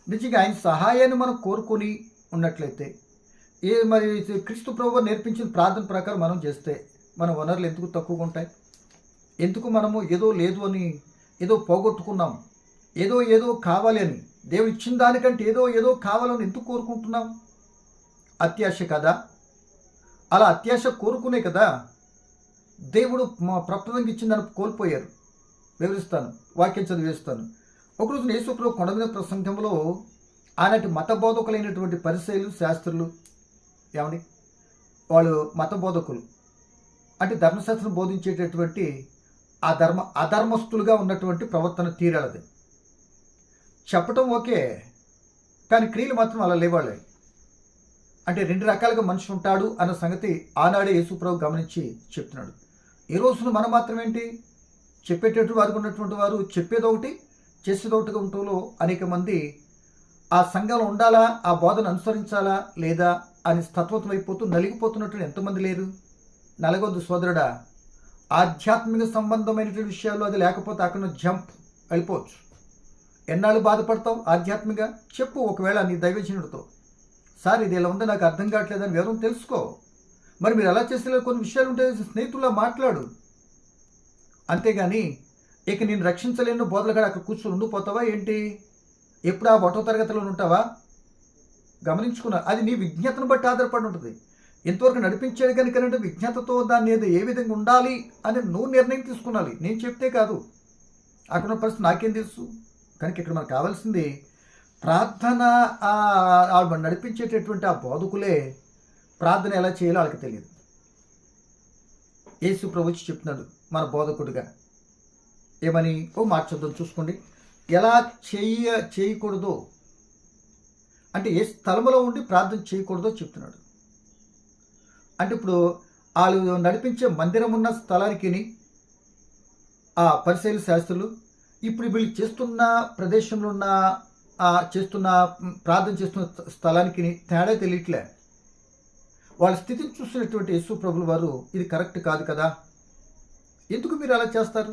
నిజంగా ఆయన సహాయాన్ని మనం కోరుకొని ఉన్నట్లయితే మరి క్రీస్తు ప్రభువు నేర్పించిన ప్రార్థన ప్రకారం మనం చేస్తే మన వనరులు ఎందుకు తక్కువగా ఉంటాయి? ఎందుకు మనము ఏదో లేదు అని ఏదో పోగొట్టుకున్నాం, ఏదో కావాలి అని, దేవుడు ఇచ్చిన దానికంటే ఏదో కావాలని ఎందుకు కోరుకుంటున్నాం? అత్యాశ కదా. అలా అత్యాశ కోరుకునే కదా దేవుడు మా ప్రప్రదంగా ఇచ్చిన దాన్ని కోల్పోయారు. వివరిస్తాను, వాక్యం చదివేస్తాను. ఒకరోజు యేసు ప్రభు కొండ మీద ప్రసంగంలో ఆనాటి మత బోధకులైనటువంటి పరిసయ్యులు, శాస్త్రులు, ఏమండి వాళ్ళు మత బోధకులు అంటే ధర్మశాస్త్రం బోధించేటటువంటి అధర్మస్తులుగా ఉన్నటువంటి ప్రవర్తన తీరాలది. చెప్పటం ఓకే, కానీ క్రియలు మాత్రం అలా లేవాళ్ళే. అంటే రెండు రకాలుగా మనిషి ఉంటాడు అన్న సంగతి ఆనాడే యేసుప్రభు గమనించి చెప్తున్నాడు. ఈ రోజున మనం మాత్రం ఏంటి, చెప్పేటట్టు వారికి ఉన్నటువంటి వారు చెప్పేదొకటి చేసేదొకటిగా ఉండటంలో అనేక మంది ఆ సంఘంలో ఉండాలా, ఆ బోధన అనుసరించాలా లేదా అని తత్వమైపోతూ నలిగిపోతున్నట్టు ఎంతమంది లేరు? నలగొద్దు సోదరుడా, ఆధ్యాత్మిక సంబంధమైనటువంటి విషయాల్లో అది లేకపోతే అక్కడ జంప్ వెళ్ళిపోవచ్చు. ఎన్నాళ్ళు బాధపడతావు ఆధ్యాత్మిక? చెప్పు, ఒకవేళ నీ దైవజనుడితో, సార్ ఇది ఇలా ఉందో నాకు అర్థం కావట్లేదని వివరం తెలుసుకో. మరి మీరు ఎలా చేసేలా కొన్ని విషయాలు ఉంటే స్నేహితుల్లో మాట్లాడు. అంతేగాని ఇక నేను రక్షించలేను బోధలు కూడా అక్కడ కూర్చొని ఉండిపోతావా ఏంటి? ఎప్పుడు ఆ ఒకటో తరగతిలో ఉంటావా? గమనించుకున్నా, అది నీ విజ్ఞతను బట్టి ఆధారపడి ఉంటుంది. ఎంతవరకు నడిపించేది కనుక విజ్ఞతతో దాన్ని ఏ విధంగా ఉండాలి అని నువ్వు నిర్ణయం తీసుకున్నాలి, నేను చెప్తే కాదు. అక్కడ పరిస్థితి నాకేం తెలుసు? కనుక ఇక్కడ మనకు కావాల్సింది ప్రార్థన. నడిపించేటటువంటి ఆ బోధకులే ప్రార్థన ఎలా చేయాలో వాళ్ళకి తెలియదు. యేసు ప్రభు చెప్తున్నాడు మన బోధకుడిగా ఏమని, ఓ మాట చూద్దాం, చూసుకోండి. ఎలా చేయకూడదో అంటే ఏ స్థలంలో ఉండి ప్రార్థన చేయకూడదో చెప్తున్నాడు. అంటే ఇప్పుడు వాళ్ళు నడిపించే మందిరం ఉన్న స్థలానికి ఆ పరిసయ్యులు, శాస్త్రులు ఇప్పుడు వీళ్ళు చేస్తున్న ప్రదేశంలో ఉన్న ప్రార్థన చేస్తున్న స్థలానికి తేడా తెలియట్లే. వాళ్ళ స్థితిని చూస్తున్నటువంటి యేసు ప్రభుల వారు ఇది కరెక్ట్ కాదు కదా, ఎందుకు మీరు అలా చేస్తారు,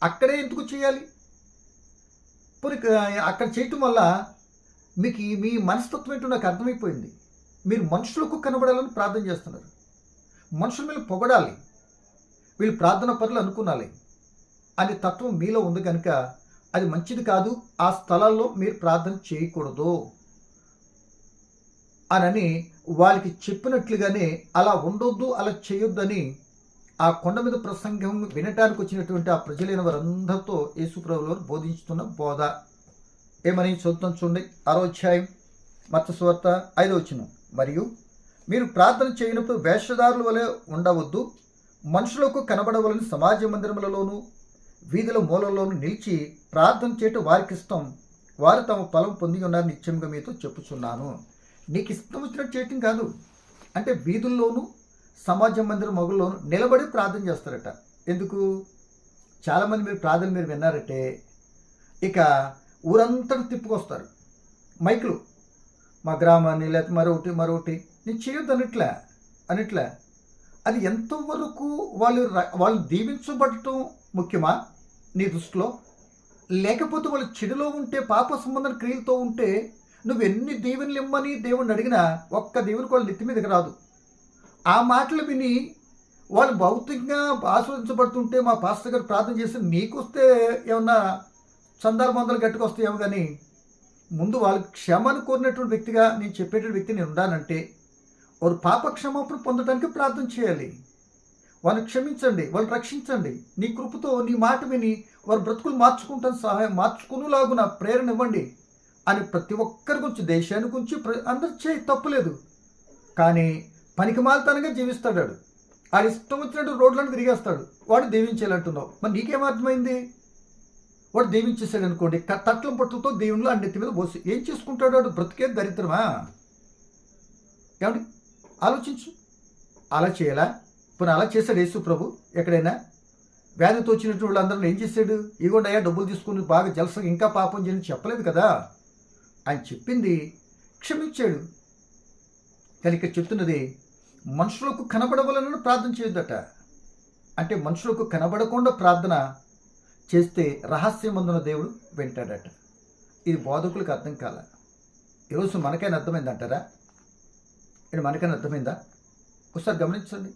అక్కడే ఎందుకు చేయాలి, అక్కడ చేయటం వల్ల మీకు మీ మనస్తత్వం ఏంటో నాకు అర్థమైపోయింది. మీరు మనుషులకు కనబడాలని ప్రార్థన చేస్తున్నారు, మనుషుల మీద పొగడాలి, వీళ్ళు ప్రార్థన పనులు అనుకున్నాలి అనే తత్వం మీలో ఉంది కనుక అది మంచిది కాదు. ఆ స్థలాల్లో మీరు ప్రార్థన చేయకూడదు అని వాళ్ళకి చెప్పినట్లుగానే అలా ఉండొద్దు, అలా చేయొద్దని ఆ కొండ మీద ప్రసంగం వినటానికి వచ్చినటువంటి ఆ ప్రజలైన వారందరితో యేసుప్రభుల వారు బోధించుతున్న బోధ ఏమని చదువుతాం చూడండి. 6వ అధ్యాయం మత్తయి సువార్త 5వ వచనం. మరియు మీరు ప్రార్థన చేయనప్పుడు వేషధారుల వలె ఉండవద్దు, మనుషులకు కనబడవలని సమాజ మందిరములలోనూ వీధుల మూలల్లోనూ నిలిచి ప్రార్థన చేయటం వారికి ఇష్టం, వారు తమ ఫలం పొంది ఉన్నారు నిత్యంగా మీతో చెప్పుచున్నాను. నీకు ఇష్టం వచ్చినట్టు చేయటం కాదు, అంటే వీధుల్లోనూ సమాజ మందిరం మొగల్లోనూ నిలబడి ప్రార్థన చేస్తారట. ఎందుకు? చాలామంది మీరు ప్రార్థన మీరు విన్నారంటే ఇక ఊరంతా తిప్పుకొస్తారు మైకులు, మా గ్రామాన్ని లేకపోతే మరొకటి నేను చేయొద్దు అనిట్లా. అది ఎంతవరకు వాళ్ళు దీవించబడటం ముఖ్యమా నీ దృష్టిలో? లేకపోతే వాళ్ళు చెడులో ఉంటే, పాప సంబంధం క్రియలతో ఉంటే నువ్వు ఎన్ని దీవెనలు ఇమ్మని దేవుణ్ణి అడిగినా ఒక్క దేవునికి వాళ్ళు నెత్తి మీదకి రాదు. ఆ మాటలు విని వాళ్ళు భౌతికంగా ఆస్వాదించబడుతుంటే మా పాస్టర్ గారు ప్రార్థన చేస్తే నీకు వస్తే ఏమన్నా సందర్భందలు గట్టుకొస్తాయేమో, కానీ ముందు వాళ్ళు క్షమను కోరినటువంటి వ్యక్తిగా నేను చెప్పేటువంటి వ్యక్తి నేను ఉండానంటే వారు పాప క్షమాపణ పొందడానికి ప్రార్థన చేయాలి. వాళ్ళని క్షమించండి, వాళ్ళు రక్షించండి, నీ కృపతో నీ మాట విని వారు బ్రతుకులు మార్చుకునేలాగున ప్రేరణ ఇవ్వండి అని ప్రతి ఒక్కరి గురించి, దేశాన్ని గురించి అందరు చేయి తప్పులేదు. కానీ పనికిమాలితనంగా జీవిస్తాడు, ఆడి ఇష్టం వచ్చినట్టు రోడ్లను తిరిగేస్తాడు, వాడు దీవించాలంటున్నావు. మరి నీకేమర్థమైంది? వాడు దీవించేసాడు అనుకోండి, తట్లం పట్టులతో దేవుళ్ళు ఆ నెత్తి మీద పోసి ఏం చేసుకుంటాడు? వాడు బ్రతికే దరిద్రమా? ఏమండి ఆలోచించు. అలా చేయాలా? ఇప్పుడు అలా చేశాడు యేసు ప్రభు. ఎక్కడైనా వ్యాధితో వచ్చినటువంటి వాళ్ళందరూ ఏం చేశాడు? ఇగోండి అయ్యా డబ్బులు తీసుకుని బాగా జలసగా ఇంకా పాపం చేయని చెప్పలేదు కదా. ఆయన చెప్పింది క్షమించాడు. కానీ ఇక్కడ చెప్తున్నది మనుషులకు కనబడవలనని ప్రార్థన చేయొద్దట. అంటే మనుషులకు కనబడకుండా ప్రార్థన చేస్తే రహస్యమందున దేవుడు వింటాడట. ఇది బోధకులకు అర్థం కాల. ఈరోజు మనకైనా అర్థమైందంటారా? ఇది మనకైనా అర్థమైందా? ఒకసారి గమనించండి.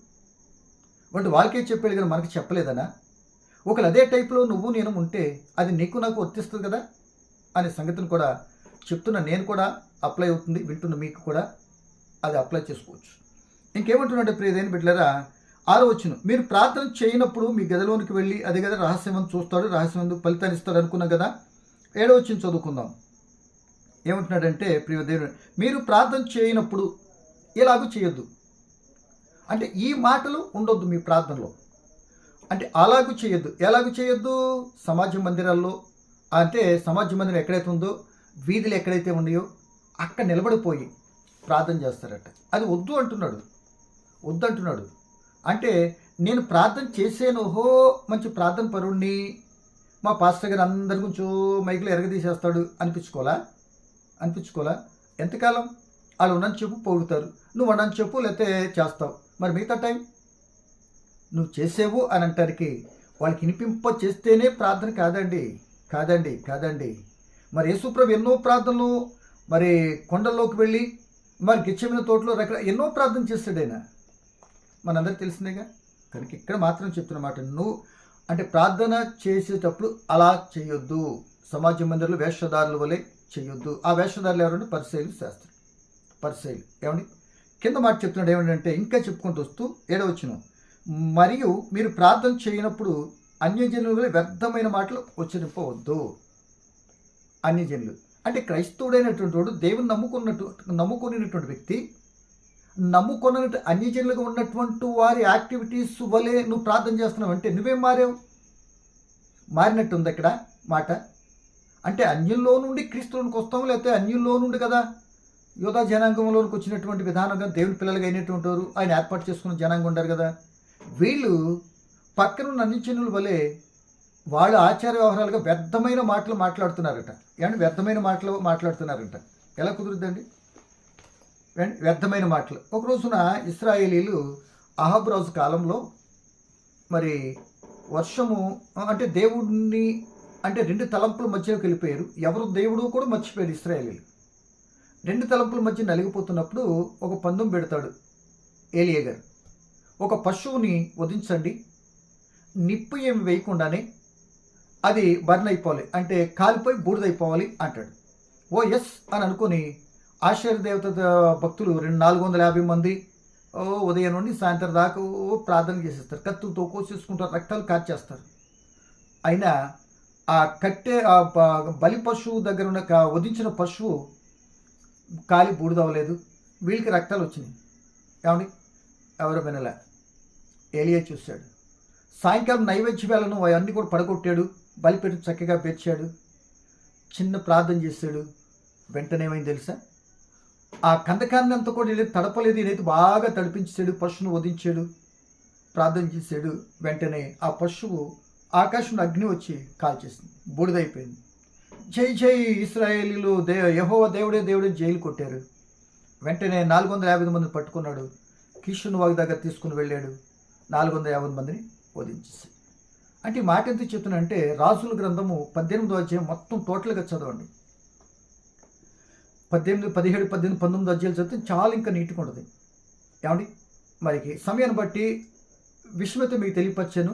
వాటి వాళ్ళకే చెప్పాడు కానీ మనకి చెప్పలేదనా? ఒకళ్ళు అదే టైప్లో నువ్వు నేను ఉంటే అది నీకు నాకు వర్తిస్తుంది కదా అనే సంగతిని కూడా చెప్తున్నా. నేను కూడా అప్లై అవుతుంది, వింటున్న మీకు కూడా అది అప్లై చేసుకోవచ్చు. ఇంకేమంటున్నాడు ప్రియదైన బిడ్డలారా, 6వ వచనం, మీరు ప్రార్థన చేయనప్పుడు మీ గదిలోనికి వెళ్ళి అది కదా రహస్యమందు చూస్తాడు, రహస్యమందు ఫలితాన్ని ఇస్తాడు అనుకున్నాం కదా. 7వ వచనం చదువుకుందాం. ఏమంటున్నాడంటే ప్రియదేవుడు, మీరు ప్రార్థన చేయనప్పుడు ఇలాగూ చేయొద్దు. అంటే ఈ మాటలు ఉండొద్దు మీ ప్రార్థనలో. అంటే అలాగూ చేయొద్దు. ఎలాగూ చేయొద్దు? సమాజ మందిరాల్లో, అంటే సమాజ మందిరం ఎక్కడైతే ఉందో, వీధులు ఎక్కడైతే ఉన్నాయో అక్కడ నిలబడిపోయి ప్రార్థన చేస్తారట. అది వద్దు అంటున్నాడు. వద్దు అంటున్నాడు. అంటే నేను ప్రార్థన చేసాను, ఓహో మంచి ప్రార్థన పరుణ్ణి, మా పాస్టర్ గారు అందరి గురించో మైకులు ఎరగదీసేస్తాడు అనిపించుకోలా. ఎంతకాలం వాళ్ళు ఉన్నని చెప్పు పొగుడుతారు, నువ్వు ఉన్నని చెప్పు లేకపోతే చేస్తావు. మరి మిగతా టైం నువ్వు చేసేవు అని అంటానికి వాళ్ళకి వినిపింప చేస్తేనే ప్రార్థన కాదండి. మరి యేసుప్రభు ఎన్నో ప్రార్థనలు, మరి కొండల్లోకి వెళ్ళి మరి గెచ్చమిన తోటలో ఎన్నో ప్రార్థన చేస్తాడు ఆయన, మనందరికి తెలిసిందేగా. కనుక ఇక్కడ మాత్రం చెప్తున్నమాట, నువ్వు అంటే ప్రార్థన చేసేటప్పుడు అలా చేయొద్దు. సమాజ మందిరంలో వేషధారుల వలె చేయొద్దు. ఆ వేషధారులు ఎవరంటే పరిసయ్యులు, శాస్త్రులు. ఏమండి కింద మాట చెప్తున్నాడు ఏమిటంటే, ఇంకా చెప్పుకుంటూ వస్తూ 7వ వచనం, మరియు మీరు ప్రార్థన చేయనప్పుడు అన్యజనులు వ్యర్థమైన మాటలు ఉచ్చరింపవద్దు. అన్యజనులు అంటే క్రైస్తవుడైనటువంటి వాడు, దేవుని నమ్ముకున్నటువంటి వ్యక్తి, నమ్ముకున్నట్టు అన్యజనులుగా ఉన్నటువంటి వారి యాక్టివిటీస్ వలె నువ్వు ప్రార్థన చేస్తున్నావు అంటే నువ్వేం మారినట్టు ఉంది ఇక్కడ మాట. అంటే అన్యుల్లో నుండి క్రీస్తులోనికి వస్తాము, లేకపోతే అన్యుల్లో నుండి కదా యోధా జనాంగంలోనికి వచ్చినటువంటి విధానంగా దేవుని పిల్లలుగా అయినటువంటి వారు ఆయన ఏర్పాటు చేసుకున్న జనాంగం ఉంటారు కదా. వీళ్ళు పక్కనున్న అన్యజనుల వలె వాళ్ళు ఆచార వ్యవహారాలుగా వ్యర్థమైన మాటలు మాట్లాడుతున్నారట. ఏమంటే వ్యర్థమైన మాటలు మాట్లాడుతున్నారట. ఎలా కుదురుద్దండి? వ్యర్థమైన మాటలు. ఒక రోజున ఇశ్రాయేలీలు అహాబు రాజు కాలంలో మరి వర్షము అంటే దేవుడిని అంటే 2 తలంపుల మధ్యలోకి వెళ్ళిపోయారు. ఎవరు దేవుడు కూడా మర్చిపోయారు ఇశ్రాయేలీలు. 2 తలంపుల మధ్య నలిగిపోతున్నప్పుడు ఒక పందెం పెడతాడు ఏలియా గారు, ఒక పశువుని వధించండి, నిప్పు ఏమి వేయకుండానే అది బర్న్ అయిపోవాలి, అంటే కాలిపోయి బూడిదైపోవాలి అంటాడు. ఓ ఎస్ అని అనుకుని ఆశ్చర్య దేవత భక్తులు 450 మంది ఉదయం నుండి సాయంత్రం దాకా ప్రార్థన చేసేస్తారు, కత్తులతో కోసేసుకుంటారు, రక్తాలు కార్చేస్తారు. అయినా ఆ కట్టె ఆ బలి పశువు దగ్గర ఉన్న వధించిన పశువు కాలి బూడిదవ్వలేదు, వీళ్ళకి రక్తాలు వచ్చినాయి. ఏమండి ఎవరో వినలే. ఏలియా చూశాడు. సాయంకాలం నైవేద్య వేళను అవన్నీ కూడా పడగొట్టాడు, బలిపెట్టి చక్కగా పేర్చాడు, చిన్న ప్రార్థన చేశాడు. వెంటనే ఏమైంది తెలుసా? ఆ కందకాన్ని అంతా కూడా ఇలా తడపలేదు, ఇదైతే బాగా తడిపించాడు, పశువును వధించాడు, ప్రార్థన చేశాడు. వెంటనే ఆ పశువు ఆకాశంలో అగ్ని వచ్చి కాల్చేసింది, బూడిదైపోయింది. జై జై ఇశ్రాయేలీలు, యెహోవా దేవుడే జైలు కొట్టారు. వెంటనే 450 మందిని పట్టుకున్నాడు, కిషును వాగు దగ్గర తీసుకుని వెళ్ళాడు, 450 మందిని వధించేసి. అంటే ఈ మాట ఎందుకు చెప్తున్నా అంటే, రాజుల గ్రంథము 18వ అధ్యాయం మొత్తం టోటల్గా చదవండి. 18, 17, 18, 19 అధ్యాయాలు చదివితే చాలా ఇంకా నీట్గా ఉంటుంది. ఏమండి మరి సమయాన్ని బట్టి విషయమైతే మీకు తెలియపరిచాను,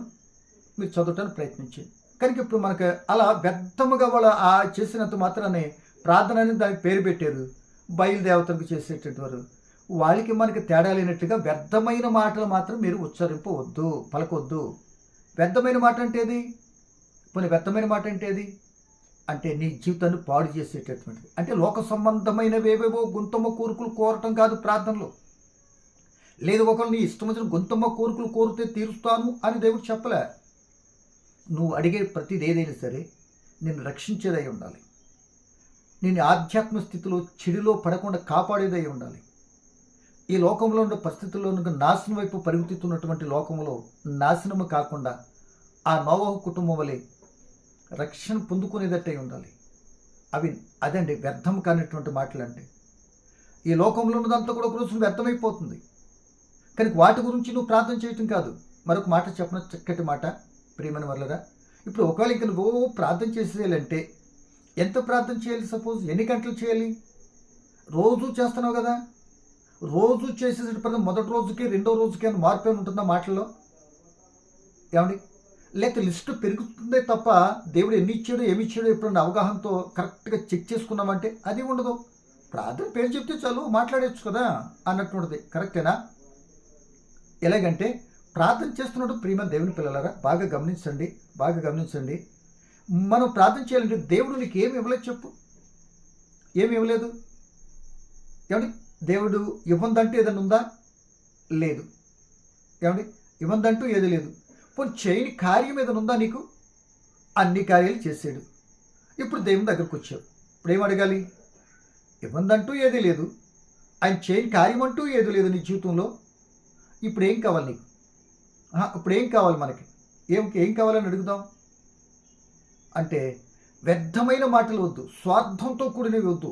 మీరు చదవటానికి ప్రయత్నించండి. కనుక ఇప్పుడు మనకు అలా వ్యర్థముగా వాళ్ళ ఆ చేసినంత మాత్రాన్ని ప్రార్థన అనేది దానికి పేరు పెట్టారు, బయలుదేవతలకు చేసేటటువంటి వారు. వాళ్ళకి మనకి తేడా లేనట్టుగా వ్యర్థమైన మాటలు మాత్రం మీరు ఉచ్చరింపవద్దు, పలకొద్దు. వ్యర్థమైన మాట అంటే ఏది? పోనీ వ్యర్థమైన మాట అంటే ఏది? అంటే నీ జీవితాన్ని పాడు చేసేటటువంటిది. అంటే లోక సంబంధమైనవేవేవో గుంతమ్మ కోరికలు కోరటం కాదు ప్రార్థనలో. లేదు ఒకళ్ళు నీ ఇష్టం వచ్చిన గుంతమ్మ కోరికలు కోరితే తీరుస్తాను అని దేవుడు చెప్పలే. నువ్వు అడిగే ప్రతిది ఏదైనా సరే నిన్ను రక్షించేదై ఉండాలి, నేను ఆధ్యాత్మ స్థితిలో చెడులో పడకుండా కాపాడేదై ఉండాలి. ఈ లోకంలో ఉండే పరిస్థితుల్లో నాశనం వైపు పరిగెత్తుతున్నటువంటి లోకంలో నాశనము కాకుండా ఆ నోవహు కుటుంబం వలె రక్షణ పొందుకునేదట్టయి ఉండాలి. అవి అదండి వ్యర్థం కానిటువంటి మాటలు అంటే. ఈ లోకంలో ఉన్నదంతా కూడా ఒక రోజున వ్యర్థమైపోతుంది. కానీ వాటి గురించి నువ్వు ప్రార్థన చేయటం కాదు. మరొక మాట చెప్పిన చక్కటి మాట ప్రియమైన వర్లరా. ఇప్పుడు ఒకవేళ ఇంక నువ్వు ప్రార్థన చేసేయాలంటే ఎంత ప్రార్థన చేయాలి? సపోజ్ ఎన్ని గంటలు చేయాలి? రోజు చేస్తున్నావు కదా, రోజు చేసేటప్పుడు మొదటి రోజుకి రెండో రోజుకి అని మార్పు ఏమి ఉంటుందా మాటల్లో? ఏమండి? లేకపోతే లిస్టు పెరుగుతుందే తప్ప దేవుడు ఎన్ని ఇచ్చాడో ఏమి ఇచ్చాడో ఎప్పుడన్నా అవగాహనతో కరెక్ట్గా చెక్ చేసుకున్నామంటే అది ఉండదు. ప్రార్థన పేరు చెప్తే చాలు మాట్లాడచ్చు కదా అన్నటువంటిది. కరెక్టేనా? ఎలాగంటే ప్రార్థన చేస్తున్నప్పుడు ప్రియమైన దేవుని పిల్లలారా బాగా గమనించండి, బాగా గమనించండి. మనం ప్రార్థన చేయాలంటే దేవుడు నీకు ఏమి ఇవ్వలేదు చెప్పు? ఏమి ఇవ్వలేదు. ఏమండి? దేవుడు ఇవ్వందంటూ ఏదైనా ఉందా? లేదు. ఏమండి? ఇవ్వందంటూ ఏది లేదు. పోనీ చేయని కార్యం ఏదైనా ఉందా నీకు? అన్ని కార్యాలు చేసాడు. ఇప్పుడు దేవుని దగ్గరకు వచ్చావు. ఇప్పుడు ఏం అడగాలి? ఇవ్వందంటూ ఏదీ లేదు, ఆయన చేయని కార్యం అంటూ ఏది లేదు నీ జీవితంలో. ఇప్పుడు ఏం కావాలి నీకు? ఇప్పుడు ఏం కావాలి మనకి? ఏం కావాలని అడుగుదాం అంటే వ్యర్థమైన మాటలు వద్దు, స్వార్థంతో కూడినవి వద్దు.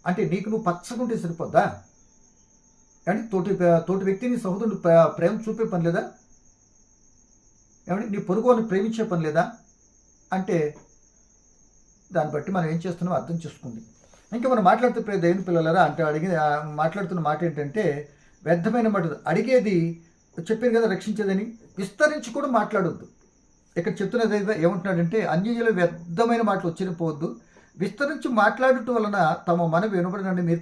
అంటే నీకు నువ్వు పచ్చగుంటే సరిపోద్దా? కానీ తోటి వ్యక్తిని సహోదరుడు ప్రేమ చూపే పని లేదా? ఏమంటే నీ పొరుగు అని ప్రేమించే పని లేదా? అంటే దాన్ని బట్టి మనం ఏం చేస్తున్నామో అర్థం చేసుకుంది. ఇంకా మనం మాట్లాడుతూ దేవుని పిల్లలరా అంటే మాట్లాడుతున్న మాట ఏంటంటే వ్యర్థమైన మాట. అడిగేది చెప్పాను కదా రక్షించేదని, విస్తరించి కూడా మాట్లాడొద్దు. ఇక్కడ చెప్తున్నది ఏమంటున్నాడంటే అన్యజనుల వ్యర్థమైన మాటలు వచ్చిపోవద్దు, విస్తరించి మాట్లాడటం వలన తమ మనవి వినబడినని మీరు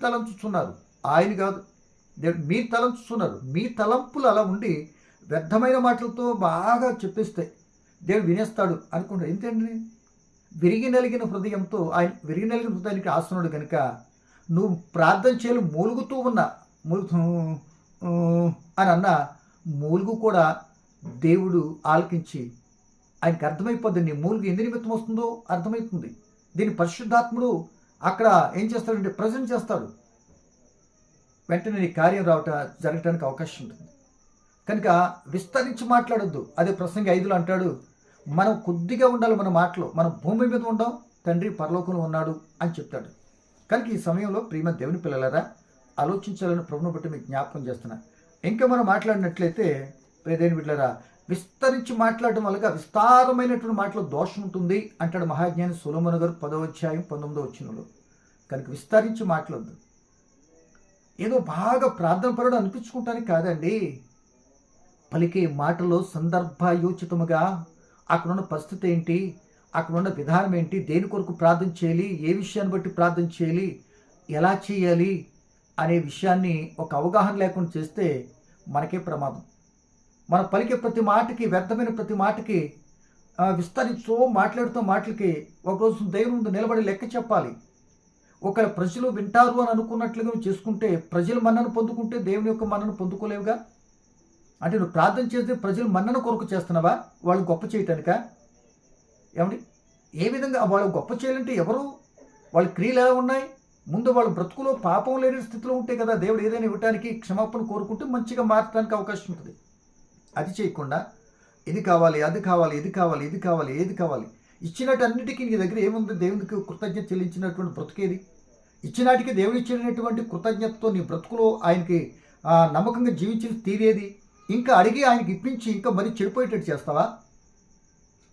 తలంచుచున్నారు. ఆయన కాదు, మీరు తలంచుతున్నారు. మీ తలంపులు అలా ఉండి వ్యర్థమైన మాటలతో బాగా చెప్పేస్తే దేవుడు వినేస్తాడు అనుకుంటాడు. ఏంటండి? విరిగి నలిగిన హృదయానికి ఆసనుడు కనుక నువ్వు ప్రార్థన చేయాలి మూలుగుతూ ఉన్నా అని అన్న మూలుగు కూడా దేవుడు ఆలకించి ఆయనకి అర్థమైపోద్ది. నీ మూలుగు ఎందు నిమిత్తం వస్తుందో అర్థమవుతుంది. దీన్ని పరిశుద్ధాత్ముడు అక్కడ ఏం చేస్తాడంటే ప్రజెంట్ చేస్తాడు. వెంటనే నీ కార్యం జరగటానికి అవకాశం ఉంటుంది. కనుక విస్తరించి మాట్లాడొద్దు. అదే ప్రసంగి 5లో అంటాడు, మనం కొద్దిగా ఉండాలి మన మాటలో. మనం భూమి మీద ఉండం, తండ్రి పరలోకంలో ఉన్నాడు అని చెప్తాడు. కనుక ఈ సమయంలో ప్రియమైన దేవుని పిల్లలారా ఆలోచించాలని ప్రభువుని బట్టి మీకు జ్ఞాపకం చేస్తున్నా. ఇంకా మనం మాట్లాడినట్లయితే ప్రియదేవుని బిడ్డలారా విస్తరించి మాట్లాడటం వల్ల విస్తారమైనటువంటి మాటలో దోషం ఉంటుంది అంటాడు మహాజ్ఞాని సొలొమోను గారు 10వ అధ్యాయం 19వ వచనంలో. కనుక విస్తరించి మాట్లాడద్దు. ఏదో బాగా ప్రార్థన పరుడు అనిపించుకుంటానికి కాదండి. పలికే మాటలో సందర్భయోచితముగా అక్కడున్న పరిస్థితి ఏంటి, అక్కడున్న విధానం ఏంటి, దేని కొరకు ప్రార్థన చేయాలి, ఏ విషయాన్ని బట్టి ప్రార్థన చేయాలి, ఎలా చేయాలి అనే విషయాన్ని ఒక అవగాహన లేకుండా చేస్తే మనకే ప్రమాదం. మనం పలికే ప్రతి మాటకి, వ్యర్థమైన ప్రతి మాటకి విస్తరించో మాట్లాడుతూ మాటలకి ఒకరోజు దేవుని ముందు నిలబడి లెక్క చెప్పాలి. ఒకవేళ ప్రజలు వింటారు అని అనుకున్నట్లుగా చేసుకుంటే, ప్రజలు మన్నను పొందుకుంటే దేవుని యొక్క మన్నను పొందుకోలేవుగా. అంటే నువ్వు ప్రార్థన చేస్తే ప్రజలు మన్నన కొరకు చేస్తున్నావా? వాళ్ళు గొప్ప చేయటానిక? ఏమండి? ఏ విధంగా వాళ్ళు గొప్ప చేయాలంటే ఎవరు? వాళ్ళ క్రియలు ఎలా ఉన్నాయి? ముందు వాళ్ళ బ్రతుకులో పాపం లేని స్థితిలో ఉంటే కదా దేవుడు ఏదైనా ఇవ్వటానికి క్షమాపణ కోరుకుంటే మంచిగా మార్చడానికి అవకాశం ఉంటుంది. అది చేయకుండా ఇది కావాలి, అది కావాలి, ఇది కావాలి, ఇది కావాలి, ఏది కావాలి, ఇచ్చినట్టు అన్నిటికీ నీ దగ్గర ఏముంది? దేవునికి కృతజ్ఞత చెల్లించినటువంటి బ్రతుకేది? ఇచ్చినాటికి దేవుడు ఇచ్చినటువంటి కృతజ్ఞతతో నీ బ్రతుకులో ఆయనకి నమ్మకంగా జీవించిన తీరేది? ఇంకా అడిగి ఆయనకి ఇప్పించి ఇంకా మరీ చెడిపోయేటట్టు చేస్తావా?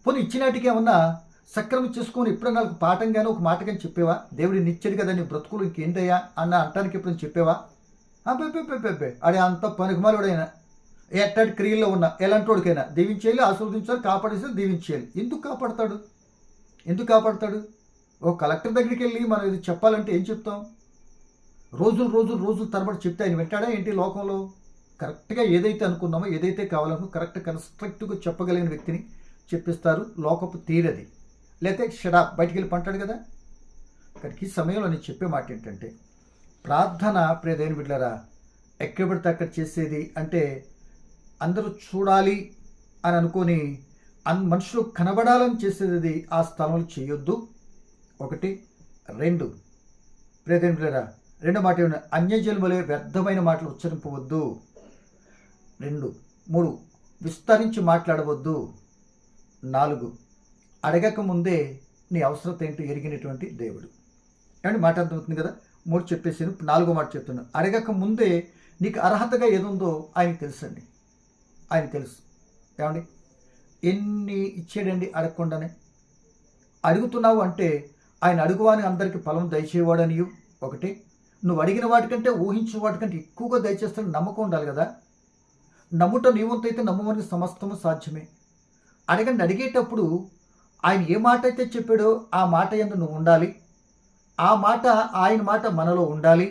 పోనీ ఇచ్చినాటికి ఏమన్నా సక్రమం చేసుకొని ఎప్పుడన్నా నాకు పాఠంగానే ఒక మాట కానీ చెప్పేవా? దేవుడు నిచ్చాడు కదా నీ బ్రతుకులు ఇంకేంటయ్యా అన్న అంటానికి ఎప్పుడైనా చెప్పేవా? అడే అంత పనికిమాలుడైనా ఎట్టటి క్రియల్లో ఉన్న ఎలాంటోడికైనా దీవించేయాలి, ఆశీర్వదించాలి, కాపాడేసి దీవించేయాలి. ఎందుకు కాపాడతాడు? ఓ కలెక్టర్ దగ్గరికి వెళ్ళి మనం ఇది చెప్పాలంటే ఏం చెప్తాం? రోజులు తరబడి చెప్తే ఆయన వింటాడా ఏంటి లోకంలో? కరెక్ట్గా ఏదైతే అనుకున్నామో, ఏదైతే కావాలనుకో కరెక్ట్ కన్స్ట్రక్టివ్గా చెప్పగలిగిన వ్యక్తిని చెప్పిస్తారు. లోకపు తీరది. లేకపోతే షడా బయటికి వెళ్ళి పంటాడు కదా. కానీ ఈ సమయంలో నేను చెప్పే మాట ఏంటంటే ప్రార్థన ప్రియదేవుని బిడ్డలారా ఎక్కడ పడితే అక్కడ చేసేది అంటే అందరూ చూడాలి అని అనుకొని మనుషులు కనబడాలని చేసేది ఆ స్థలంలో చేయొద్దు. 1. 2 ప్రియదేవుని బిడ్డలారా రెండో మాట ఏమన్నా అన్యజనుల వలె వ్యర్థమైన మాటలు ఉచ్చరింపవద్దు. 2. 3 విస్తరించి మాట్లాడవద్దు. 4 అడగక ముందే నీ అవసరత ఏంటో ఎరిగినటువంటి దేవుడు. ఏమంటే మాట అర్థమవుతుంది కదా. 3 చెప్పేసాను, 4వ మాట చెప్తున్నాను. అడగక ముందే నీకు అర్హతగా ఏదుందో ఆయనకు తెలుసండి. ఆయన తెలుసు. ఏమండి ఎన్ని ఇచ్చాడండి అడగకుండానే. అడుగుతున్నావు అంటే ఆయన అడుగువాని అందరికీ ఫలం దయచేవాడనియు ఒకటి. నువ్వు అడిగిన వాటికంటే ఊహించిన వాటికంటే ఎక్కువగా దయచేస్తాడని నమ్మకం ఉండాలి కదా. నమ్ముట నీవంతైతే నమ్మవానికి సమస్తము సాధ్యమే. అడగండి. అడిగేటప్పుడు ఆయన ఏ మాట అయితే చెప్పాడో ఆ మాట యందు నువ్వు ఉండాలి. ఆ మాట ఆయన మాట మనలో ఉండాలి.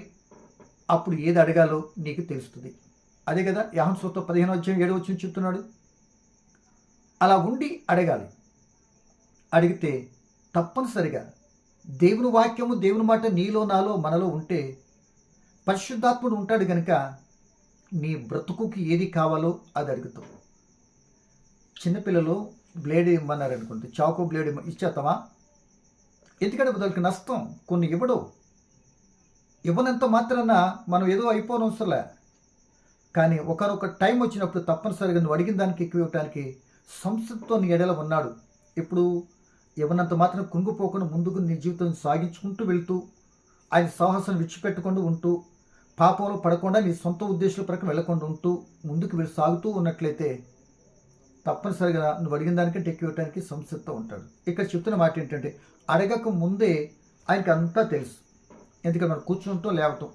అప్పుడు ఏది అడగాలో నీకు తెలుస్తుంది. అదే కదా యోహాను సువార్త 15:7 చెప్తున్నాడు. అలా ఉండి అడగాలి. అడిగితే తప్పనిసరిగా దేవుని వాక్యము దేవుని మాట నీలో నాలో మనలో ఉంటే పరిశుద్ధాత్ముడు ఉంటాడు కనుక నీ బ్రతుకుకి ఏది కావాలో అది అడుగుతావు. చిన్నపిల్లలు బ్లేడ్ ఇవ్వమన్నారు అనుకుంటే చాకు బ్లేడ్ ఇచ్చేస్తావా? ఎందుకంటే వాళ్ళకి నష్టం. కొన్ని ఇవ్వనంత మాత్రాన మనం ఏదో అయిపోనవసరలే. కానీ ఒకనొక టైం వచ్చినప్పుడు తప్పనిసరిగా నువ్వు అడిగిన దానికి ఎక్కువ ఇవ్వటానికి సంస్కృతితో నీ ఎడల ఉన్నాడు. ఇప్పుడు ఇవ్వనంత మాత్రం కుంగిపోకుండా ముందుకు నీ జీవితం సాగించుకుంటూ వెళ్తూ ఆయన సాహసం విడిచిపెట్టకుండా ఉంటూ పాపంలో పడకుండా నీ సొంత ఉద్దేశాల ప్రకారం వెళ్లకుండా ఉంటూ ముందుకు సాగుతూ ఉన్నట్లయితే తప్పనిసరిగా నువ్వు అడిగిన దానికంటే ఎక్కువ ఇవ్వడానికి సంసిద్ధంతో ఉంటాడు. ఇక్కడ చెప్తున్న మాట ఏంటంటే అడగక ముందే ఆయనకి అంతా తెలుసు. ఎందుకంటే మనం కూర్చుంటాం లేవటం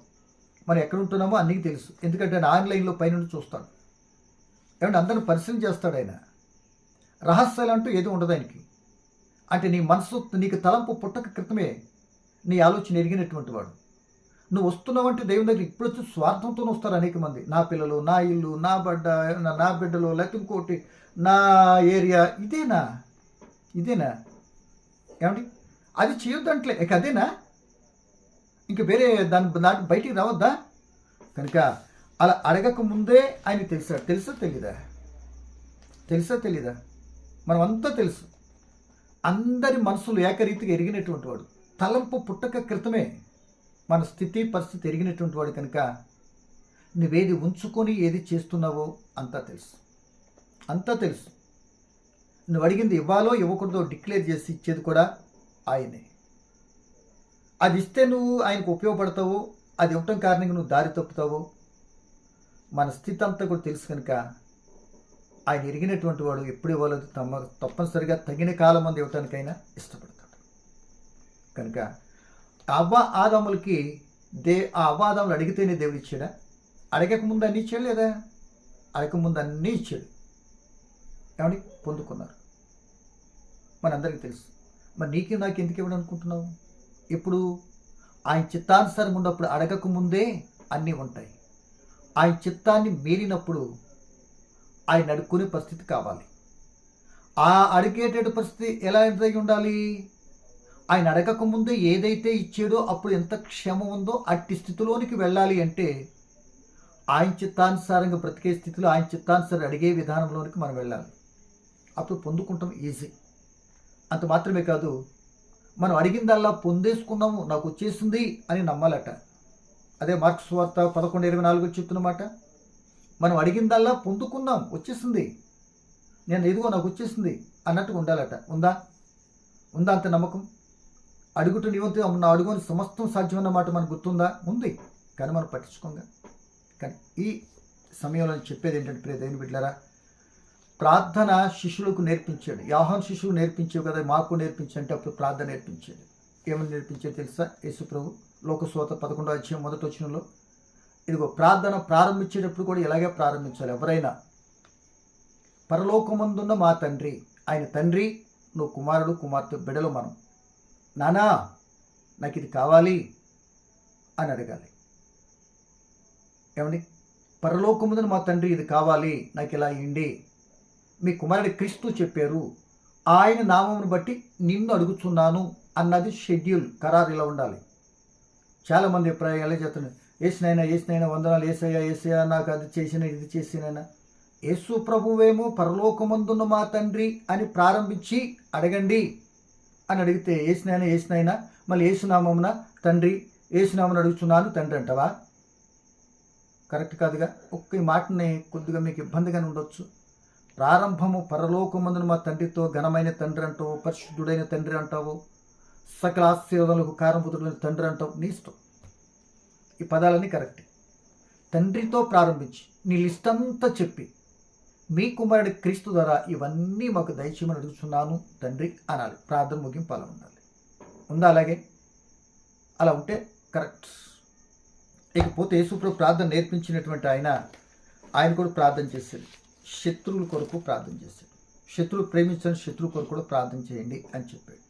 మనం ఎక్కడ ఉంటున్నామో అన్నీ తెలుసు. ఎందుకంటే ఆయన ఆన్లైన్లో పైనుండి చూస్తాడు. ఏమంటే అందరిని పరిశీలన చేస్తాడు ఆయన. రహస్యాలు అంటూ ఏది ఉండదు ఆయనకి. అంటే నీ మనసు నీకు తలంపు పుట్టక క్రితమే నీ ఆలోచన ఎరిగినటువంటి వాడు. నువ్వు వస్తున్నావంటే దేవుని దగ్గర ఇప్పుడు వచ్చి స్వార్థంతో వస్తారు అనేక మంది. నా పిల్లలు, నా ఇల్లు, నా బిడ్డలు, లేకపోతే ఇంకోటి నా ఏరియా. ఇదేనా ఏమండి? అది చేయొద్దంటలే. ఇక అదేనా? ఇంక వేరే దాని బయటికి రావద్దా? కనుక అలా అడగక ముందే ఆయన తెలుసా తెలీదా? మనం అంతా తెలుసు. అందరి మనసులు ఏకరీతిగా ఎరిగినటువంటి వాడు. తలంపు పుట్టక క్రితమే మన స్థితి పరిస్థితి ఎరిగినటువంటి వాడు కనుక నువ్వేది ఉంచుకొని ఏది చేస్తున్నావో అంతా తెలుసు. నువ్వు అడిగింది ఇవ్వాలో ఇవ్వకూడదో డిక్లేర్ చేసి ఇచ్చేది కూడా ఆయనే. అది ఇస్తే నువ్వు ఆయనకు ఉపయోగపడతావో, అది ఇవ్వటం కారణంగా నువ్వు దారి తప్పుతావో మన స్థితి అంతా కూడా తెలుసు కనుక ఆయన ఎరిగినటువంటి వాడు ఎప్పుడు ఇవ్వాలో తప్పనిసరిగా తగిన కాలం మంది ఇవ్వటానికైనా ఇష్టపడతాడు. కనుక ఆదాములకి ఆదాములు అడిగితేనే దేవుడు ఇచ్చాడా? అడగకముందు అన్నీ ఇచ్చాడు లేదా? అడగకముందు అన్నీ ఇచ్చాడు. ఏమని పొందుకున్నారు మనందరికీ తెలుసు. మరి నీకు నాకు ఎందుకు ఇవ్వడం అనుకుంటున్నావు? ఇప్పుడు ఆయన చిత్తానుసారంగా ఉన్నప్పుడు అడగకముందే అన్నీ ఉంటాయి. ఆయన చిత్తాన్ని మీరినప్పుడు ఆయన అడుక్కునే పరిస్థితి కావాలి. ఆ అడిగేటటువంటి పరిస్థితి ఎలా ఎదురై ఉండాలి? ఆయన అడగకముందే ఏదైతే ఇచ్చాడో అప్పుడు ఎంత క్షమ ఉందో అట్టి స్థితిలోనికి వెళ్ళాలి. అంటే ఆయన చిత్తానుసారంగా బ్రతికే స్థితిలో ఆయన చిత్తానుసారం అడిగే విధానంలోనికి మనం వెళ్ళాలి. అప్పుడు పొందుకుంటాం ఈజీ. అంత మాత్రమే కాదు, మనం అడిగిందల్లా పొందేసుకున్నాము, నాకు వచ్చేసింది అని నమ్మాలట. అదే మార్కు సువార్త 11:24 చెప్తున్నమాట. మనం అడిగిందల్లా పొందుకున్నాం, వచ్చేసింది, నేను ఎదుగో నాకు వచ్చేసింది అన్నట్టుగా ఉండాలట. ఉందా అంత నమ్మకం? అడుగుతూ నీవంతు నా అడుగుని సమస్తం సాధ్యమన్నమాట మనకు గుర్తుందా? ఉంది, కానీ మనం పట్టించుకోంగా. కానీ ఈ సమయంలో చెప్పేది ఏంటంటే ప్రియ దేవుని బిడ్డలారా, ప్రార్థన శిష్యులకు నేర్పించాడు. యోహాను శిష్యులు నేర్పించావు కదా, మాకు నేర్పించంటే అప్పుడు ప్రార్థన నేర్పించాడు. ఏమని నేర్పించాడు తెలుసా? యేసు ప్రభు లోకసువార్త 11:1 ఇదిగో ప్రార్థన ప్రారంభించేటప్పుడు కూడా ఇలాగే ప్రారంభించాలి. ఎవరైనా పరలోకమందున్న మా తండ్రి, ఆయన తండ్రి, నువ్వు కుమారుడు కుమార్తె బిడ్డలు, మనం నానా నాకు ఇది కావాలి అని అడగాలి. ఏమండి? పరలోకమందున మా తండ్రి ఇది కావాలి, నాకు ఇలా ఇవ్వండి. మీ కుమారుడు క్రీస్తు చెప్పారు, ఆయన నామమును బట్టి నిన్ను అడుగుతున్నాను అన్నది షెడ్యూల్, ఖరారు ఇలా ఉండాలి. చాలామంది ఎలా చెప్తున్నారు, ఏసునైనా వందనాలు, ఏసయ్యా నాకు అది చేసిన ఇది చేసినైనా. యేసు ప్రభువేమో పరలోకమందున్న మా తండ్రి అని ప్రారంభించి అడగండి అని అడిగితే ఏసునైనా మళ్ళీ ఏసునామమున తండ్రి, ఏసునామను అడుగుతున్నాను తండ్రి అంటావా? కరెక్ట్ కాదుగా. ఒక్క ఈ మాటని కొద్దిగా మీకు ఇబ్బందిగానే ఉండొచ్చు. ప్రారంభము పరలోకమందున మా తండ్రితో, ఘనమైన తండ్రి అంటావు, పరిశుద్ధుడైన తండ్రి అంటావు, సకల ఆశీర్వాదాలకు కారణభూతుడైన తండ్రి అంటాం, నీ ఇష్టం. ఈ పదాలన్నీ కరెక్టే. తండ్రితో ప్రారంభించి నీ లిస్ట్ అంతా చెప్పి మీ కుమారుడి క్రీస్తు ద్వారా ఇవన్నీ మాకు దయచేయమని అడుగుతున్నాను తండ్రి అనాలి. ప్రార్థన ముగింపు అలా ఉండాలి. ఉందా అలాగే? అలా ఉంటే కరెక్ట్. ఇకపోతే యేసుప్రభు ప్రార్థన నేర్పించినటువంటి ఆయన కూడా ప్రార్థన చేశాడు. శత్రువుల కొరకు ప్రార్థన చేశాడు. శత్రువు ప్రేమించని శత్రువు కొరకు కూడా ప్రార్థన చేయండి అని చెప్పాడు.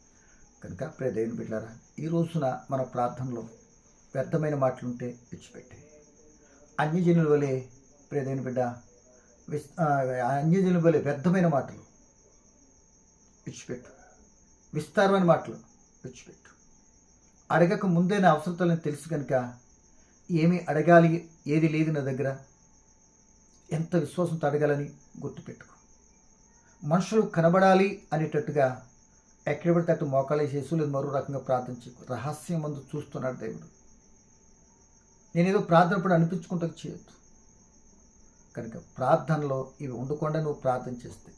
కనుక ప్రియ దేవుని బిడ్డలారా, ఈ రోజున మన ప్రార్థనలో వ్యర్థమైన మాటలుంటే విడిచిపెట్టే. అన్యజనుల వలె ప్రియ దేవుని బిడ్డ, అన్యజనుల వలె వ్యర్థమైన మాటలు విడిచిపెట్టు. విస్తారమైన మాటలు విడిచిపెట్టు. అడగక ముందే నా అవసరతలను తెలుసు కనుక ఏమి అడగాలి, ఏది లేదు నా దగ్గర, ఎంత విశ్వాసంతో అడగాలని గుర్తుపెట్టుకో. మనుషులు కనబడాలి అనేటట్టుగా ఎక్కడ పడితే అటు మోకాలు వేసేసి లేదు మరో రకంగా ప్రార్థన చేయకు. రహస్యం మందు చూస్తున్నాడు దేవుడు. నేనేదో ప్రార్థన పడి అనిపించుకుంటూ చేయొద్దు. కనుక ప్రార్థనలో ఇవి ఉండకుండా నువ్వు ప్రార్థన చేస్తే,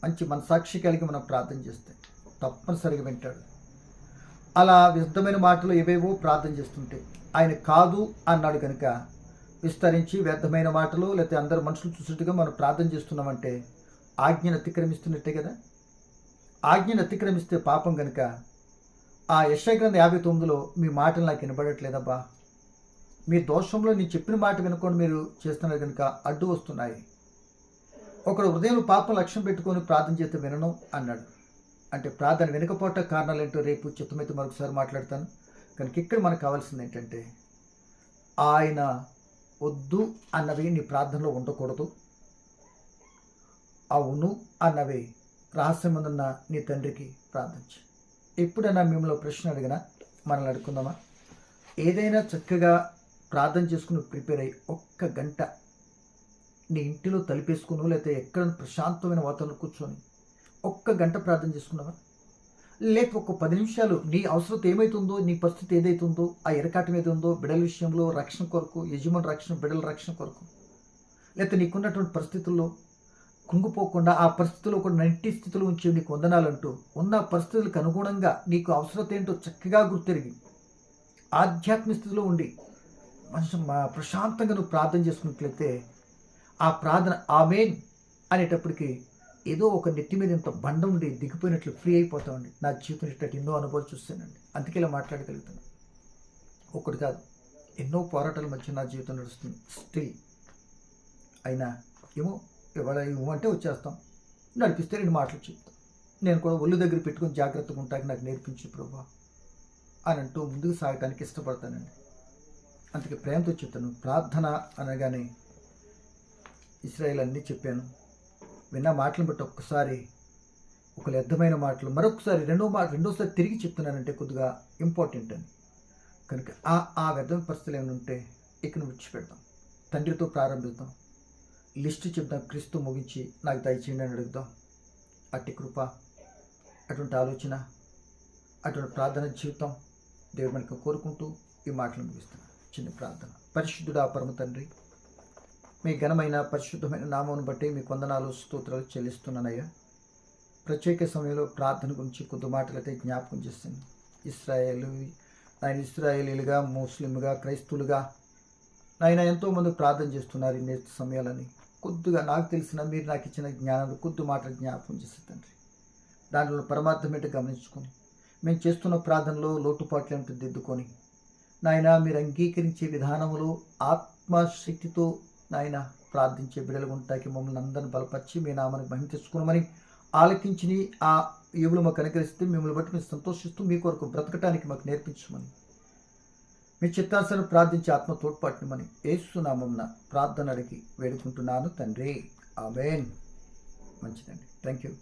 మంచి మనసాక్షి కలిగి మనం ప్రార్థన చేస్తే తప్పనిసరిగా వింటాడు. అలా వ్యర్థమైన మాటలు ఏవేవో ప్రార్థన చేస్తుంటే ఆయన కాదు అన్నాడు కనుక విస్తరించి వ్యర్థమైన మాటలు లేకపోతే అందరు మనుషులు చూసినట్టుగా మనం ప్రార్థన చేస్తున్నామంటే ఆజ్ఞను అతిక్రమిస్తున్నట్టే కదా. ఆజ్ఞను అతిక్రమిస్తే పాపం కనుక ఆ యెషయా గ్రంథం 59లో మీ మాటలు నాకు వినబడట్లేదబ్బా, మీ దోషంలో నేను చెప్పిన మాట వినుకొని మీరు చేస్తున్నారు కనుక అడ్డు వస్తున్నాయి. ఒకడు హృదయంలో పాపం లక్ష్యం పెట్టుకొని ప్రార్థన చేస్తే వినను అన్నాడు. అంటే ప్రార్థన వినకపోవటం కారణాలు ఏంటో రేపు చిత్తమైతే మరొకసారి మాట్లాడతాను. కనుక ఇక్కడ మనకు కావాల్సింది ఏంటంటే ఆయన వద్దు అన్నవి నీ ప్రార్థనలో ఉండకూడదు. అవును అన్నవి రహస్యమందున్న నీ తండ్రికి ప్రార్థించి. ఎప్పుడైనా మిమ్మల్ని ప్రశ్న అడిగినా మనల్ని అడుగుకుందామా? ఏదైనా చక్కగా ప్రార్థన చేసుకుని ప్రిపేర్ అయ్యి 1 గంట నీ ఇంటిలో తలిపేసుకుని లేకపోతే ఎక్కడ ప్రశాంతమైన వాతావరణం కూర్చొని 1 గంట ప్రార్థన చేసుకున్నావా? లేక ఒక 10 నిమిషాలు నీ అవసరం ఏమైతుందో, నీ పరిస్థితి ఏదైతుందో, ఆ ఎరకాటం ఏదైతుందో, బిడ్డల విషయంలో రక్షణ కొరకు, యజమాని రక్షణ, బిడ్డల రక్షణ కొరకు, లేకపోతే నీకున్నటువంటి పరిస్థితుల్లో కుంగిపోకుండా ఆ పరిస్థితుల్లో కూడా నటి స్థితిలో ఉంచి నీకు వందనాలంటూ ఉన్న పరిస్థితులకు అనుగుణంగా నీకు అవసరత ఏంటో చక్కగా గుర్తెరిగి ఆధ్యాత్మిక స్థితిలో ఉండి మంచి ప్రశాంతంగా నువ్వు ప్రార్థన చేసుకున్నట్లయితే ఆ ప్రార్థన ఆమేన్ అనేటప్పటికీ ఏదో ఒక నెత్తి మీద ఇంత బండ ఉండి దిగిపోయినట్లు ఫ్రీ అయిపోతామండి. నా జీవితం ఇట్టటి ఎన్నో అనుభవాలు చూస్తానండి. అందుకే ఇలా మాట్లాడగలుగుతాను. ఒకటి కాదు, ఎన్నో పోరాటాల మధ్య నా జీవితం నడుస్తుంది స్టిల్. అయినా ఏమో ఇవాళ ఇవ్వమంటే వచ్చేస్తాం, నడిపిస్తే 2 మాటలు చెప్తాం. నేను కూడా ఒళ్ళు దగ్గర పెట్టుకొని జాగ్రత్తగా ఉంటాకి నాకు నేర్పించు ప్రభా అని అంటూ ముందుకు సాగటానికి ఇష్టపడతానండి. అందుకే ప్రేమతో చెప్తాను. ప్రార్థన అనగానే ఇశ్రాయేల్ అన్నీ చెప్పాను. విన్న మాటలను బట్టి ఒక్కసారి ఒక వ్యర్థమైన మాటలు మరొకసారి రెండోసారి తిరిగి చెప్తున్నానంటే కొద్దిగా ఇంపార్టెంట్ అని. కనుక ఆ వ్యర్థమైన పరిస్థితులు ఏమైనా ఉంటే ఇక్కడ విడిచిపెడతాం. తండ్రితో ప్రారంభిద్దాం. లిస్టు చెప్దాం. క్రీస్తు ముగించి నాకు దయచేయండి అని అడుగుదాం. అట్టి కృప, అటువంటి ఆలోచన, అటువంటి ప్రార్థన జీవితం దేవుడు మనకు కోరుకుంటూ ఈ మాటలు ముగిస్తున్నాను. చిన్న ప్రార్థన. పరిశుద్ధుడా పరమ తండ్రి, మీ ఘనమైన పరిశుద్ధమైన నామమును బట్టి మీ వందనాలు స్తోత్రాలు చెల్లిస్తున్నానయ్యా. ప్రత్యేక సమయంలో ప్రార్థన గురించి కొద్ది మాటలైతే జ్ఞాపకం చేస్తాను. ఇశ్రాయేలీలుగా, ముస్లింలుగా, క్రైస్తవులుగా నాయన ఎంతోమంది ప్రార్థన చేస్తున్నారు ఈ నేర్చు సమయాలని. కొద్దిగా నాకు తెలిసిన మీరు నాకు ఇచ్చిన జ్ఞానాలు కొద్ది మాటలు జ్ఞాపకం చేస్తే తండ్రి, దాంట్లో పరమార్థం ఏంటో గమనించుకొని మేము చేస్తున్న ప్రార్థనలో లోటుపాట్లు ఏమిటో దిద్దుకొని నాయన మీరు అంగీకరించే విధానంలో ఆత్మశక్తితో నాయన ప్రార్థించే బిడ్డలు ఉంటాకి మమ్మల్ని అందరిని బలపరిచి మీ నామానికి మహిమ తెచ్చుకోమని ఆలకించి ఆ యువులు మాకు అనుగ్రహిస్తే మిమ్మల్ని బట్టి మేము సంతోషిస్తూ మీ కొరకు బ్రతకటానికి మాకు నేర్పించమని మీ చిత్తాసను ప్రార్థించి ఆత్మ తోడ్పాటునిమని యేసు నామమున ప్రార్థన అడిగి వేడుకుంటున్నాను తండ్రి. ఆమేన్. మంచిదండి. Thank you.